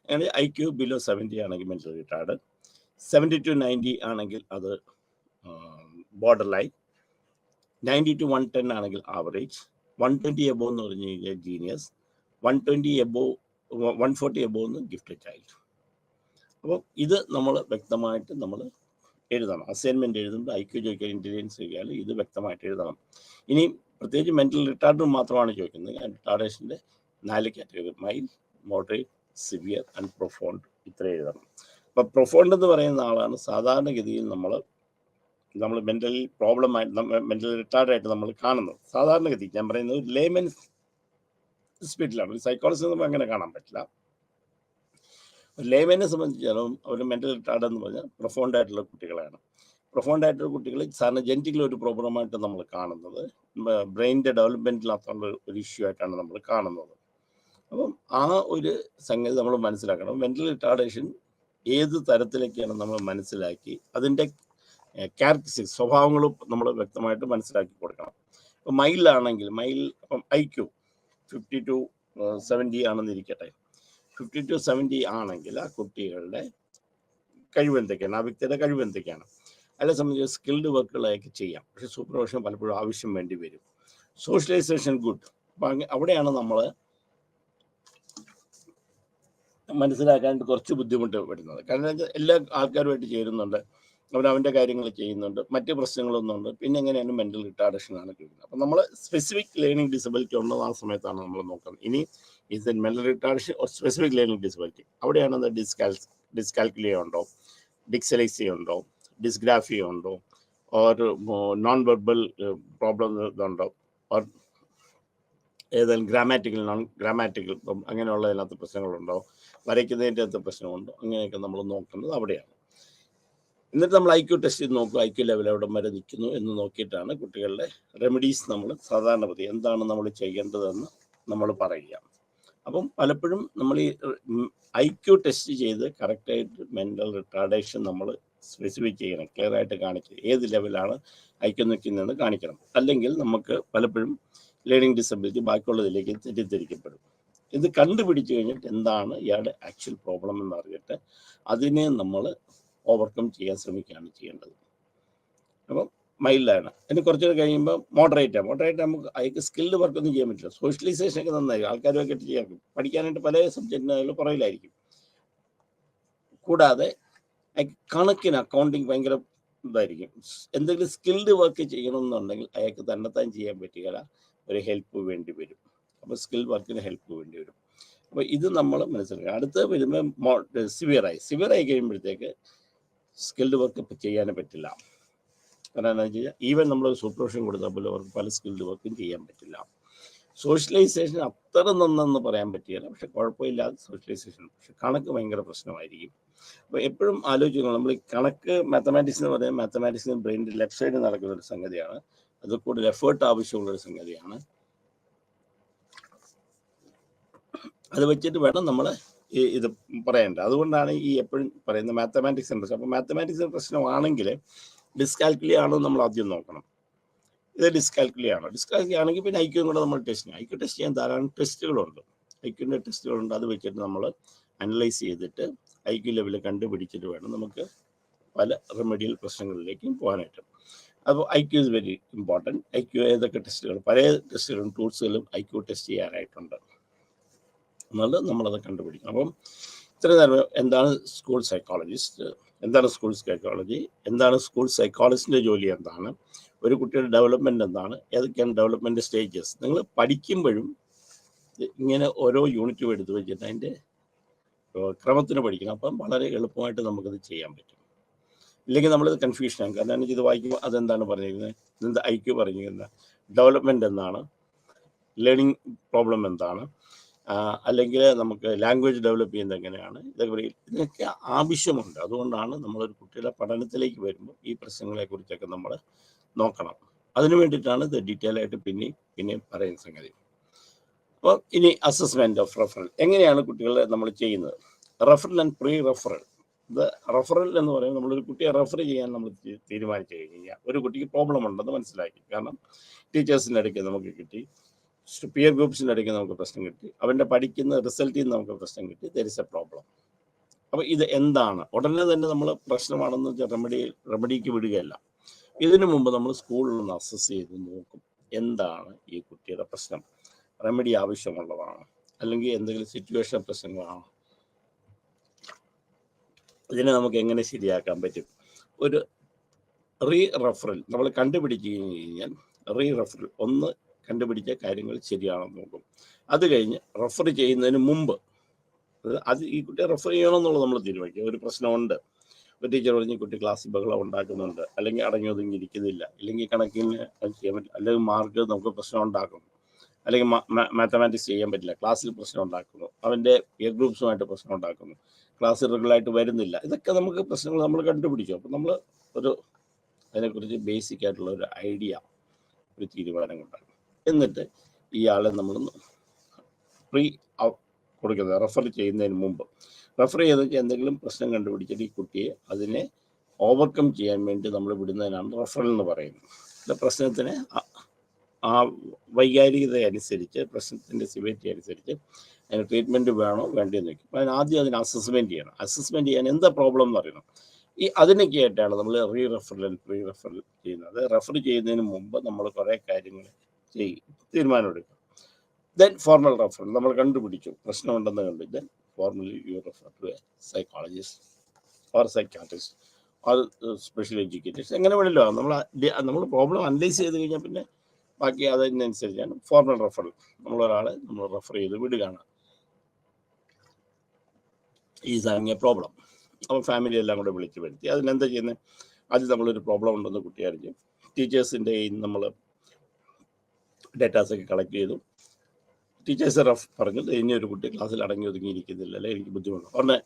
അങ്ങനെ IQ ബിലോ 70 ആണെങ്കിൽ മെൻ്റൽ റിട്ടാർഡ്, 70 to 90 ആണെങ്കിൽ അത് ബോർഡർ ലൈൻ, 90 to 110 ആണെങ്കിൽ ആവറേജ്, 120 എബോവ് എന്ന് പറഞ്ഞു കഴിഞ്ഞാൽ ജീനിയസ്, 120 എബോവ് 140 എബോവ് എന്ന് ഗിഫ്റ്റഡ് ചൈൽഡ്. അപ്പോൾ ഇത് നമ്മൾ വ്യക്തമായിട്ട് നമ്മൾ എഴുതണം. അസൈൻമെൻറ്റ് എഴുതുമ്പോൾ IQ ചോദിക്കുക, ഇൻ്റലിജൻസ് ചോദിക്കാൽ ഇത് വ്യക്തമായിട്ട് എഴുതണം. ഇനി പ്രത്യേകിച്ച് മെൻ്റൽ റിട്ടാർഡ് മാത്രമാണ് ചോദിക്കുന്നത്. റിട്ടാർഡേഷൻ്റെ 4 category: mild, moderate, severe and profound, ഇത്ര എഴുതണം. അപ്പോൾ പ്രൊഫോണ്ട് എന്ന് പറയുന്ന ആളാണ് സാധാരണഗതിയിൽ നമ്മൾ മെൻ്റൽ പ്രോബ്ലമായിട്ട്, മെൻ്റൽ റിട്ടാർഡായിട്ട് നമ്മൾ കാണുന്നത്. സാധാരണഗതി ഞാൻ പറയുന്നത് ഒരു ലേമൻസ് സ്പീഡിലാണ്. ഒരു സൈക്കോളജിസ്റ്റ് നമുക്ക് അങ്ങനെ കാണാൻ പറ്റില്ല. ലേമനെ സംബന്ധിച്ചാലും അവർ മെൻ്റൽ റിട്ടാർഡ് എന്ന് പറഞ്ഞാൽ പ്രൊഫോണ്ടായിട്ടുള്ള കുട്ടികളാണ്. പ്രൊഫോണ്ടായിട്ടുള്ള കുട്ടികൾ സാധാരണ ജനറ്റിക്കൽ ഒരു പ്രോബ്ലമായിട്ട് നമ്മൾ കാണുന്നത്, ബ്രെയിനിൻ്റെ ഡെവലപ്മെൻറ്റിനകത്തുള്ള ഒരു ഇഷ്യൂ ആയിട്ടാണ് നമ്മൾ കാണുന്നത്. അപ്പം ആ ഒരു സംഗതി നമ്മൾ മനസ്സിലാക്കണം. മെൻ്റൽ റിട്ടാർഡേഷൻ ഏത് തരത്തിലേക്കാണ് നമ്മൾ മനസ്സിലാക്കി അതിൻ്റെ ക്യാരക്ടറിസ്റ്റിക്സ്, സ്വഭാവങ്ങളും നമ്മൾ വ്യക്തമായിട്ട് മനസ്സിലാക്കി കൊടുക്കണം. ഇപ്പം മൈൽഡാണെങ്കിൽ ഇപ്പം IQ 50 to 70 ആണെന്നിരിക്കട്ടെ. 50 to 70 ആണെങ്കിൽ ആ കുട്ടികളുടെ കഴിവെന്തൊക്കെയാണ്, ആ വ്യക്തിയുടെ കഴിവെന്തൊക്കെയാണ്, അതിനെ സംബന്ധിച്ച് സ്കിൽഡ് വർക്കുകളൊക്കെ ചെയ്യാം. പക്ഷേ സൂപ്പർവിഷൻ പലപ്പോഴും ആവശ്യം വേണ്ടി വരും. Socialisation good. അപ്പം അവിടെയാണ് നമ്മൾ മനസ്സിലാക്കാൻ കുറച്ച് ബുദ്ധിമുട്ട് വരുന്നത്. കാരണം എല്ലാ ആൾക്കാരുമായിട്ട് ചേരുന്നുണ്ട്, അവൻ്റെ കാര്യങ്ങൾ ചെയ്യുന്നുണ്ട്, മറ്റ് പ്രശ്നങ്ങളൊന്നുമുണ്ട്, പിന്നെ എങ്ങനെയാണ് മെൻ്റൽ റിട്ടാർഡേഷനാണ് ചോദിക്കുന്നത്. അപ്പം നമ്മൾ സ്പെസിഫിക് ലേണിംഗ് ഡിസബിലിറ്റി ഉള്ളത് ആ സമയത്താണ് നമ്മൾ നോക്കുന്നത്. ഇനി is in mental retardation or specific learning disability. അവിടെയാണ് ഡിസ്കാൽക്കുലിയ ഉണ്ടോ, ഡിക്സലൈസിയ ഉണ്ടോ, ഡിസ്ഗ്രാഫിയ ഉണ്ടോ, ഓർ നോൺ വെർബൽ പ്രോബ്ലം ഇതുണ്ടോ, ഓർ ഏതെങ്കിലും ഗ്രാമാറ്റിക്കൽ നോൺ ഗ്രാമാറ്റിക്കൽ അങ്ങനെയുള്ളതിനകത്ത് പ്രശ്നങ്ങളുണ്ടോ, വരയ്ക്കുന്നതിൻ്റെ അകത്ത് പ്രശ്നമുണ്ടോ, അങ്ങനെയൊക്കെ നമ്മൾ നോക്കുന്നത് അവിടെയാണ്. എന്നിട്ട് നമ്മൾ IQ ടെസ്റ്റ് ചെയ്ത് നോക്കുക, IQ ലെവൽ എവിടെ വരെ നിൽക്കുന്നു എന്ന് നോക്കിയിട്ടാണ് കുട്ടികളുടെ റെമഡീസ് നമ്മൾ സാധാരണ പതി എന്താണ് നമ്മൾ ചെയ്യേണ്ടതെന്ന് നമ്മൾ പറയുക. അപ്പം പലപ്പോഴും നമ്മൾ ഈ IQ ടെസ്റ്റ് ചെയ്ത് കറക്റ്റായിട്ട് മെൻ്റൽ റിട്ടാർഡേഷൻ നമ്മൾ സ്പെസിഫൈ ചെയ്യണം, ക്ലിയർ ആയിട്ട് കാണിക്കുക, ഏത് ലെവലാണ് IQ നിൽക്കുന്നതെന്ന് കാണിക്കണം. അല്ലെങ്കിൽ നമുക്ക് പലപ്പോഴും ലേണിംഗ് ഡിസബിലിറ്റി ബാക്കിയുള്ളതിലേക്ക് തെറ്റിദ്ധരിക്കപ്പെടും. ഇത് കണ്ടുപിടിച്ച് കഴിഞ്ഞിട്ട് എന്താണ് ഇയാളുടെ ആക്ച്വൽ പ്രോബ്ലം എന്ന് അറിഞ്ഞിട്ട് അതിനെ നമ്മൾ ഓവർകം ചെയ്യാൻ ശ്രമിക്കുകയാണ് ചെയ്യേണ്ടത്. അപ്പം മൈൽഡാണ്. അതിന് കുറച്ചുകൂടെ കഴിയുമ്പോൾ മോഡറേറ്റ് നമുക്ക് അതിക്ക് സ്കിൽഡ് വർക്കൊന്നും ചെയ്യാൻ പറ്റില്ല. സോഷ്യലൈസേഷനൊക്കെ നന്നായിരിക്കും, ആൾക്കാരുമൊക്കെ ചെയ്യാൻ പഠിക്കാനായിട്ട് പല സബ്ജക്റ്റിനും പുറകിലായിരിക്കും. കൂടാതെ കണക്കിന് അക്കൗണ്ടിങ് ഭയങ്കര ഇതായിരിക്കും. എന്തെങ്കിലും സ്കിൽഡ് വർക്ക് ചെയ്യണമെന്നുണ്ടെങ്കിൽ അയാൾക്ക് തന്നെത്താൻ ചെയ്യാൻ പറ്റുകയില്ല, ഒരു ഹെൽപ്പ് വേണ്ടി വരും. അപ്പോൾ സ്കിൽ വർക്കിന് ഹെൽപ്പ് വേണ്ടി വരും. അപ്പോൾ ഇത് നമ്മൾ മനസ്സിലാക്കുക. അടുത്ത് വരുമ്പോൾ സിവിയറായി കഴിയുമ്പോഴത്തേക്ക് സ്കിൽഡ് വർക്ക് ഇപ്പം ചെയ്യാനേ പറ്റില്ല. കാരണം എന്താണെന്ന് വെച്ച് കഴിഞ്ഞാൽ ഈവൻ നമ്മൾ സൂപ്പർവിഷൻ കൊടുത്താൽ പോലും അവർക്ക് പല സ്കിൽഡ് വർക്കും ചെയ്യാൻ പറ്റില്ല. സോഷ്യലൈസേഷൻ അത്ര നന്നെന്ന് പറയാൻ പറ്റില്ല, പക്ഷെ കുഴപ്പമില്ലാതെ സോഷ്യലൈസേഷൻ. പക്ഷെ കണക്ക് ഭയങ്കര പ്രശ്നമായിരിക്കും. അപ്പോൾ എപ്പോഴും ആലോചിക്കണം, നമ്മൾ ഈ കണക്ക് മാത്തമാറ്റിക്സ് എന്ന് പറയുന്നത് മാത്തമാറ്റിക്സിന് ബ്രെയിനിൻ്റെ ലെഫ്റ്റ് സൈഡിൽ നടക്കുന്ന ഒരു സംഗതിയാണ്. അത് കൂടുതൽ എഫേർട്ട് ആവശ്യമുള്ളൊരു സംഗതിയാണ്. അത് വെച്ചിട്ട് വേണം നമ്മൾ ഇത് പറയേണ്ടത്. അതുകൊണ്ടാണ് ഈ എപ്പോഴും പറയുന്നത് മാത്തമാറ്റിക്സിൻ്റെ പ്രശ്നം. അപ്പോൾ മാത്തമാറ്റിക്സിൻ്റെ പ്രശ്നമാണെങ്കിൽ ഡിസ്കാൽക്കുലി ആണോ നമ്മൾ ആദ്യം നോക്കണം. ഇത് ഡിസ്കാൽക്കുലി ആണോ? ഡിസ്കാൽക്കുലി ആണെങ്കിൽ പിന്നെ ഐക്യൂയും കൂടെ നമ്മൾ ടെസ്റ്റ് ചെയ്യണം. ഐക്യു ടെസ്റ്റ് ചെയ്യാൻ ധാരാളം ടെസ്റ്റുകളുണ്ട്, ഐക്യൂൻ്റെ ടെസ്റ്റുകളുണ്ട്. അത് വെച്ചിട്ട് നമ്മൾ അനലൈസ് ചെയ്തിട്ട് ഐക്യു ലെവൽ കണ്ടുപിടിച്ചിട്ട് വേണം നമുക്ക് പല റെമഡിയൽ പ്രശ്നങ്ങളിലേക്കും പോകാനായിട്ട്. അപ്പോൾ IQ is very important. IQ ഏതൊക്കെ ടെസ്റ്റുകൾ, പല ടെസ്റ്റുകളും ടൂൾസുകളും ഐക്യു ടെസ്റ്റ് ചെയ്യാനായിട്ടുണ്ട്. എന്നുള്ളത് നമ്മളത് കണ്ടുപിടിക്കണം. അപ്പം ഇത്ര നേരം എന്താണ് സ്കൂൾ സൈക്കോളജിസ്റ്റ്, എന്താണ് സ്കൂൾ സൈക്കോളജി, എന്താണ് സ്കൂൾ സൈക്കോളജിസ്റ്റിൻ്റെ ജോലി, എന്താണ് ഒരു കുട്ടിയുടെ ഡെവലപ്മെൻറ്റ്, എന്താണ് ഏതൊക്കെയാണ് ഡെവലപ്മെൻറ്റ് സ്റ്റേജസ്. നിങ്ങൾ പഠിക്കുമ്പോഴും ഇങ്ങനെ ഓരോ യൂണിറ്റും എടുത്ത് വെച്ചിട്ട് അതിൻ്റെ ക്രമത്തിന് പഠിക്കണം. അപ്പം വളരെ എളുപ്പമായിട്ട് നമുക്കത് ചെയ്യാൻ പറ്റും. ഇല്ലെങ്കിൽ നമ്മളിത് കൺഫ്യൂഷനാകും. കാരണം ഇത് വായിക്കുമ്പോൾ അതെന്താണ് പറഞ്ഞിരിക്കുന്നത്, ഇതെന്താ ഐക്യു പറഞ്ഞിരിക്കുന്നത്, ഡെവലപ്മെൻറ്റ് എന്താണ്, ലേണിംഗ് പ്രോബ്ലം എന്താണ്, അല്ലെങ്കിൽ നമുക്ക് ലാംഗ്വേജ് ഡെവലപ്പ് ചെയ്യുന്നത് എങ്ങനെയാണ്, ഇതിനൊക്കെ ആവശ്യമുണ്ട്. അതുകൊണ്ടാണ് നമ്മളൊരു കുട്ടിയുടെ പഠനത്തിലേക്ക് വരുമ്പോൾ ഈ പ്രശ്നങ്ങളെക്കുറിച്ചൊക്കെ നമ്മൾ നോക്കണം. അതിനു വേണ്ടിയിട്ടാണ് ഇത് ഡീറ്റെയിൽ ആയിട്ട് പിന്നെയും പറയുന്ന സംഗതി. അപ്പോൾ ഇനി അസസ്മെൻറ്റ് ഓഫ് റെഫറൽ എങ്ങനെയാണ് കുട്ടികളെ നമ്മൾ ചെയ്യുന്നത്. Referral and pre referral. ഇത് റെഫറൽ എന്ന് പറയുമ്പോൾ നമ്മളൊരു കുട്ടിയെ റെഫർ ചെയ്യാൻ നമ്മൾ തീരുമാനിച്ചു കഴിഞ്ഞാൽ ഒരു കുട്ടിക്ക് പ്രോബ്ലം ഉണ്ടെന്ന് മനസ്സിലാക്കി. കാരണം ടീച്ചേഴ്സിൻ്റെ ഇടയ്ക്ക് നമുക്ക് കിട്ടി, പിയർ ഗ്രൂപ്പ്സിൻ്റെ ഇടയ്ക്ക് നമുക്ക് പ്രശ്നം കിട്ടി, അവൻ്റെ പഠിക്കുന്ന റിസൾട്ടിൽ നിന്ന് നമുക്ക് പ്രശ്നം കിട്ടി, ദർ ഇസ് എ പ്രോബ്ലം. അപ്പോൾ ഇത് എന്താണ്, ഉടനെ തന്നെ നമ്മൾ പ്രശ്നമാണെന്ന് വെച്ചാൽ റെമഡിക്ക് വിടുകയല്ല. ഇതിനു മുമ്പ് നമ്മൾ സ്കൂളിൽ നിന്ന് അസസ് ചെയ്ത് നോക്കും, എന്താണ് ഈ കുട്ടിയുടെ പ്രശ്നം, റെമഡി ആവശ്യമുള്ളതാണ്, അല്ലെങ്കിൽ എന്തെങ്കിലും സിറ്റുവേഷൻ പ്രശ്നങ്ങളാണ്, ഇതിനെ നമുക്ക് എങ്ങനെ ശരിയാക്കാൻ പറ്റും. ഒരു റീ റെഫറൽ നമ്മൾ കണ്ടുപിടിച്ച് കഴിഞ്ഞാൽ റെഫറൽ ഒന്ന് കണ്ടുപിടിച്ച കാര്യങ്ങൾ ശരിയാണെന്ന് നോക്കും. അത് കഴിഞ്ഞ് റെഫർ ചെയ്യുന്നതിന് മുമ്പ് അത് ഈ കുട്ടിയെ റെഫർ ചെയ്യണമെന്നുള്ളത് നമ്മൾ തീരുമാനിക്കും. ഒരു പ്രശ്നമുണ്ട്, ഒരു ടീച്ചർ പറഞ്ഞ് കുട്ടി ക്ലാസ്സിൽ ബഹളം ഉണ്ടാക്കുന്നുണ്ട്, അല്ലെങ്കിൽ അടങ്ങി ഒതുങ്ങി ഇരിക്കുന്നില്ല, അല്ലെങ്കിൽ കണക്കിന് അത് ചെയ്യാൻ പറ്റില്ല, അല്ലെങ്കിൽ മാർക്ക് നമുക്ക് പ്രശ്നം ഉണ്ടാക്കുന്നു, അല്ലെങ്കിൽ മാത്തമാറ്റിക്സ് ചെയ്യാൻ പറ്റില്ല, ക്ലാസ്സിൽ പ്രശ്നം ഉണ്ടാക്കുന്നു, അവൻ്റെ പിയർ ഗ്രൂപ്പ്സുമായിട്ട് പ്രശ്നം ഉണ്ടാക്കുന്നു, ക്ലാസ് റെഗുലറായിട്ട് വരുന്നില്ല. ഇതൊക്കെ നമുക്ക് പ്രശ്നങ്ങൾ നമ്മൾ കണ്ടുപിടിച്ചു. അപ്പം നമ്മൾ അതിനെക്കുറിച്ച് ബേസിക് ആയിട്ടുള്ള ഒരു ഐഡിയ, ഒരു തീരുമാനം കൊണ്ടാണ്. എന്നിട്ട് ഇയാളെ നമ്മൾ കൊടുക്കുന്നത് റെഫർ ചെയ്യുന്നതിന് മുമ്പ്. റെഫർ ചെയ്തെങ്കിൽ എന്തെങ്കിലും പ്രശ്നം കണ്ടുപിടിച്ചിട്ട് ഈ കുട്ടിയെ അതിനെ ഓവർകം ചെയ്യാൻ വേണ്ടി നമ്മൾ വിടുന്നതിനാണ് റെഫറൽ എന്ന് പറയുന്നത്. പ്രശ്നത്തിന് ആ വൈകാരികത അനുസരിച്ച്, പ്രശ്നത്തിൻ്റെ സിവിയറിറ്റി അനുസരിച്ച് അതിന് ട്രീറ്റ്മെൻറ്റ് വേണോ വേണ്ടതെന്ന് വയ്ക്കും. ആദ്യം അതിന് അസസ്മെൻറ്റ് ചെയ്യണം. അസസ്മെൻറ്റ് ചെയ്യാൻ എന്താ പ്രോബ്ലം എന്ന് അറിയണം. അതിനൊക്കെ ആയിട്ടാണ് നമ്മൾ പ്രീ റെഫറൽ ചെയ്യുന്നത്. റെഫർ ചെയ്യുന്നതിന് മുമ്പ് നമ്മൾ കുറേ കാര്യങ്ങൾ തീരുമാനമെടുക്കും. ദെൻ ഫോർമൽ റെഫറൽ നമ്മൾ കണ്ടുപിടിച്ചു, പ്രശ്നമുണ്ടെന്ന് കണ്ടു. Then formally you refer to a psychologist or psychiatrist or special educators, എങ്ങനെ വേണമല്ലോ. നമ്മൾ പ്രോബ്ലം അനലൈസ് ചെയ്ത് കഴിഞ്ഞാൽ പിന്നെ ബാക്കി അതിനനുസരിച്ചാണ് ഫോർമൽ റെഫറൽ. നമ്മളൊരാളെ നമ്മൾ റെഫർ ചെയ്ത് വിടുകയാണ്. Is having A problem. അപ്പോൾ ഫാമിലി എല്ലാം കൂടെ വിളിച്ച് വരുത്തി അതിനെന്താ ചെയ്യുന്നത്, ആദ്യം നമ്മളൊരു പ്രോബ്ലം ഉണ്ടെന്ന് കുട്ടി അറിഞ്ഞു, ടീച്ചേഴ്സിൻ്റെ നമ്മൾ ഡേറ്റാസൊക്കെ കളക്ട് ചെയ്തു. ടീച്ചേഴ്സ് പറഞ്ഞു ഇനി ഒരു കുട്ടി ക്ലാസ്സിൽ അടങ്ങി ഒതുങ്ങിയിരിക്കുന്നില്ല, അല്ലെങ്കിൽ എനിക്ക് ബുദ്ധിമുട്ട്. ഉടനെ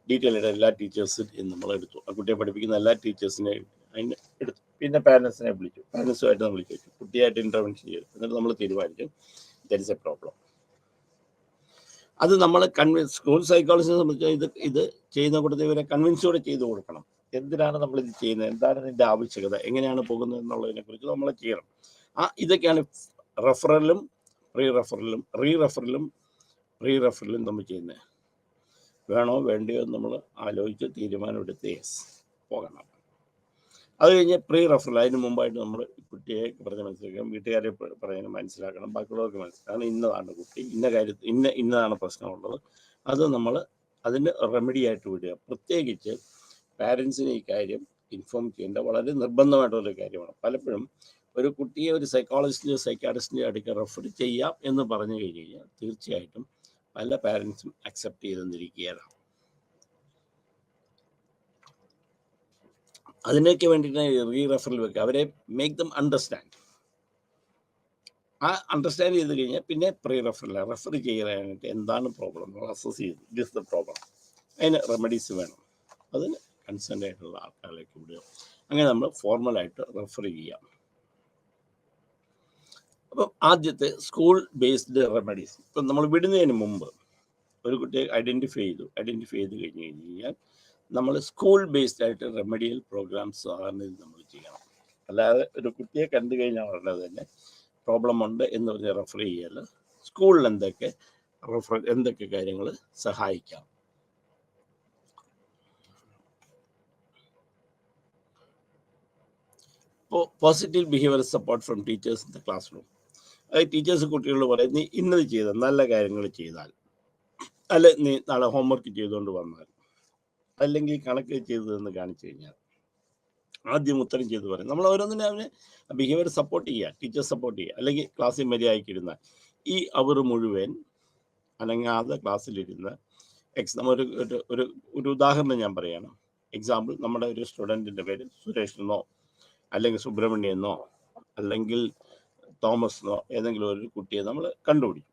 ഡീറ്റെയിൽ ആയിട്ട് എല്ലാ ടീച്ചേഴ്സും നമ്മൾ എടുത്തു. ആ കുട്ടിയെ പഠിപ്പിക്കുന്ന എല്ലാ ടീച്ചേഴ്സിനെയും അതിന് എടുത്തു. പിന്നെ പാരൻസിനെ വിളിച്ചു, പാരൻസുമായിട്ട് നമ്മൾ ചോദിച്ചു, കുട്ടിയായിട്ട് ഇൻ്റർവെൻഷൻ ചെയ്തു. എന്നിട്ട് നമ്മൾ തീരുമാനിച്ചു ദർ ഇസ് എ പ്രോബ്ലം. അത് നമ്മൾ സ്കൂൾ സൈക്കോളജിയെ സംബന്ധിച്ച് ഇത് ചെയ്യുന്ന കൂട്ടത്തിൽ ഇവരെ കൺവിൻസോടെ ചെയ്തു കൊടുക്കണം. എന്തിനാണ് നമ്മളിത് ചെയ്യുന്നത്, എന്താണ് ഇതിൻ്റെ ആവശ്യകത, എങ്ങനെയാണ് പോകുന്നത് എന്നുള്ളതിനെക്കുറിച്ച് നമ്മൾ ചെയ്യണം. ഇതൊക്കെയാണ് റെഫറലും പ്രീ റെഫറലും നമ്മൾ ചെയ്യുന്നത്. വേണോ വേണ്ടയോ നമ്മൾ ആലോചിച്ച് തീരുമാനമെടുത്ത് യെസ് പോകണം. അത് കഴിഞ്ഞ് പ്രീ റെഫറൽ, അതിന് മുമ്പായിട്ട് നമ്മൾ കുട്ടിയെ പറഞ്ഞ് മനസ്സിലാക്കണം, വീട്ടുകാരെ പറഞ്ഞ് മനസ്സിലാക്കണം, ബാക്കിയുള്ളവർക്ക് മനസ്സിലാക്കണം, ഇന്നതാണ് കുട്ടി, ഇന്ന കാര്യത്തിൽ ഇന്നതാണ് പ്രശ്നമുള്ളത്. അത് നമ്മൾ അതിന് റെമഡിയായിട്ട് വിടുക. പ്രത്യേകിച്ച് പാരൻസിന് ഈ കാര്യം ഇൻഫോം ചെയ്യേണ്ട വളരെ നിർബന്ധമായിട്ടുള്ളൊരു കാര്യമാണ്. പലപ്പോഴും ഒരു കുട്ടിയെ ഒരു സൈക്കോളജിസ്റ്റിൻ്റെയോ സൈക്കാട്രിസ്റ്റിൻ്റെയോ അടുക്ക റെഫർ ചെയ്യാം എന്ന് പറഞ്ഞു കഴിഞ്ഞാൽ തീർച്ചയായിട്ടും പല പാരൻസും അക്സെപ്റ്റ് ചെയ്തെന്നിരിക്കുകയാണ്. അതിനൊക്കെ വേണ്ടിയിട്ട് റീ റെഫറൽ വെക്കുക, അവരെ മേക്ക് ദം അണ്ടർസ്റ്റാൻഡ്. ആ അണ്ടർസ്റ്റാൻഡ് ചെയ്ത് കഴിഞ്ഞാൽ പിന്നെ പ്രീ റെഫർ ചെയ്യാനായിട്ട് എന്താണ് പ്രോബ്ലം അസസ് ചെയ്ത് ഇറ്റ് ഇസ് ദ പ്രോബ്ലം, അതിന് റെമഡീസ് വേണം, അതിന് കൺസേൺ ആയിട്ടുള്ള ആൾക്കാരിലേക്ക് വിടുക. അങ്ങനെ നമ്മൾ ഫോർമലായിട്ട് റെഫർ ചെയ്യാം. അപ്പം ആദ്യത്തെ സ്കൂൾ ബേസ്ഡ് റെമഡീസ്. ഇപ്പം നമ്മൾ വിടുന്നതിന് മുമ്പ് ഒരു കുട്ടിയെ ഐഡൻറ്റിഫൈ ചെയ്ത് കഴിഞ്ഞാൽ നമ്മൾ സ്കൂൾ ബേസ്ഡ് ആയിട്ട് റെമഡിയൽ പ്രോഗ്രാംസ് സാധാരണ നമ്മൾ ചെയ്യണം. അല്ലാതെ ഒരു കുട്ടിയെ കണ്ടു കഴിഞ്ഞാൽ ഉടനെ തന്നെ പ്രോബ്ലം ഉണ്ട് എന്ന് പറഞ്ഞ് റെഫർ ചെയ്യൽ. സ്കൂളിൽ എന്തൊക്കെ കാര്യങ്ങൾ സഹായിക്കാം. ഇപ്പോൾ positive behaviour support from teachers in the class room. അത് ടീച്ചേഴ്സ് കുട്ടികളോട് പറയും, നീ ഇന്നത് ചെയ്താൽ, നല്ല കാര്യങ്ങൾ ചെയ്താൽ, അല്ലെ നീ നാളെ ഹോംവർക്ക് ചെയ്തുകൊണ്ട് വന്നാൽ, അല്ലെങ്കിൽ കണക്ക് ചെയ്തതെന്ന് കാണിച്ചു കഴിഞ്ഞാൽ ആദ്യം ഉത്തരം ചെയ്ത് പറയും. നമ്മൾ ഓരോന്നിനും അവന് ബിഹേവിയർ സപ്പോർട്ട് ചെയ്യുക, ടീച്ചർ സപ്പോർട്ട് ചെയ്യുക. അല്ലെങ്കിൽ ക്ലാസ്സിൽ മര്യാദയ്ക്കിരുന്നാൽ ഈ അവർ മുഴുവൻ അനങ്ങാതെ ക്ലാസ്സിലിരുന്ന് ഒരു ഉദാഹരണം ഞാൻ പറയാണ്. എക്സാമ്പിൾ, നമ്മുടെ ഒരു സ്റ്റുഡൻറ്റിൻ്റെ പേര് സുരേഷ് എന്നോ അല്ലെങ്കിൽ സുബ്രഹ്മണ്യം എന്നോ അല്ലെങ്കിൽ തോമസ് എന്നോ ഏതെങ്കിലും ഒരു കുട്ടിയെ നമ്മൾ കണ്ടുപിടിക്കും,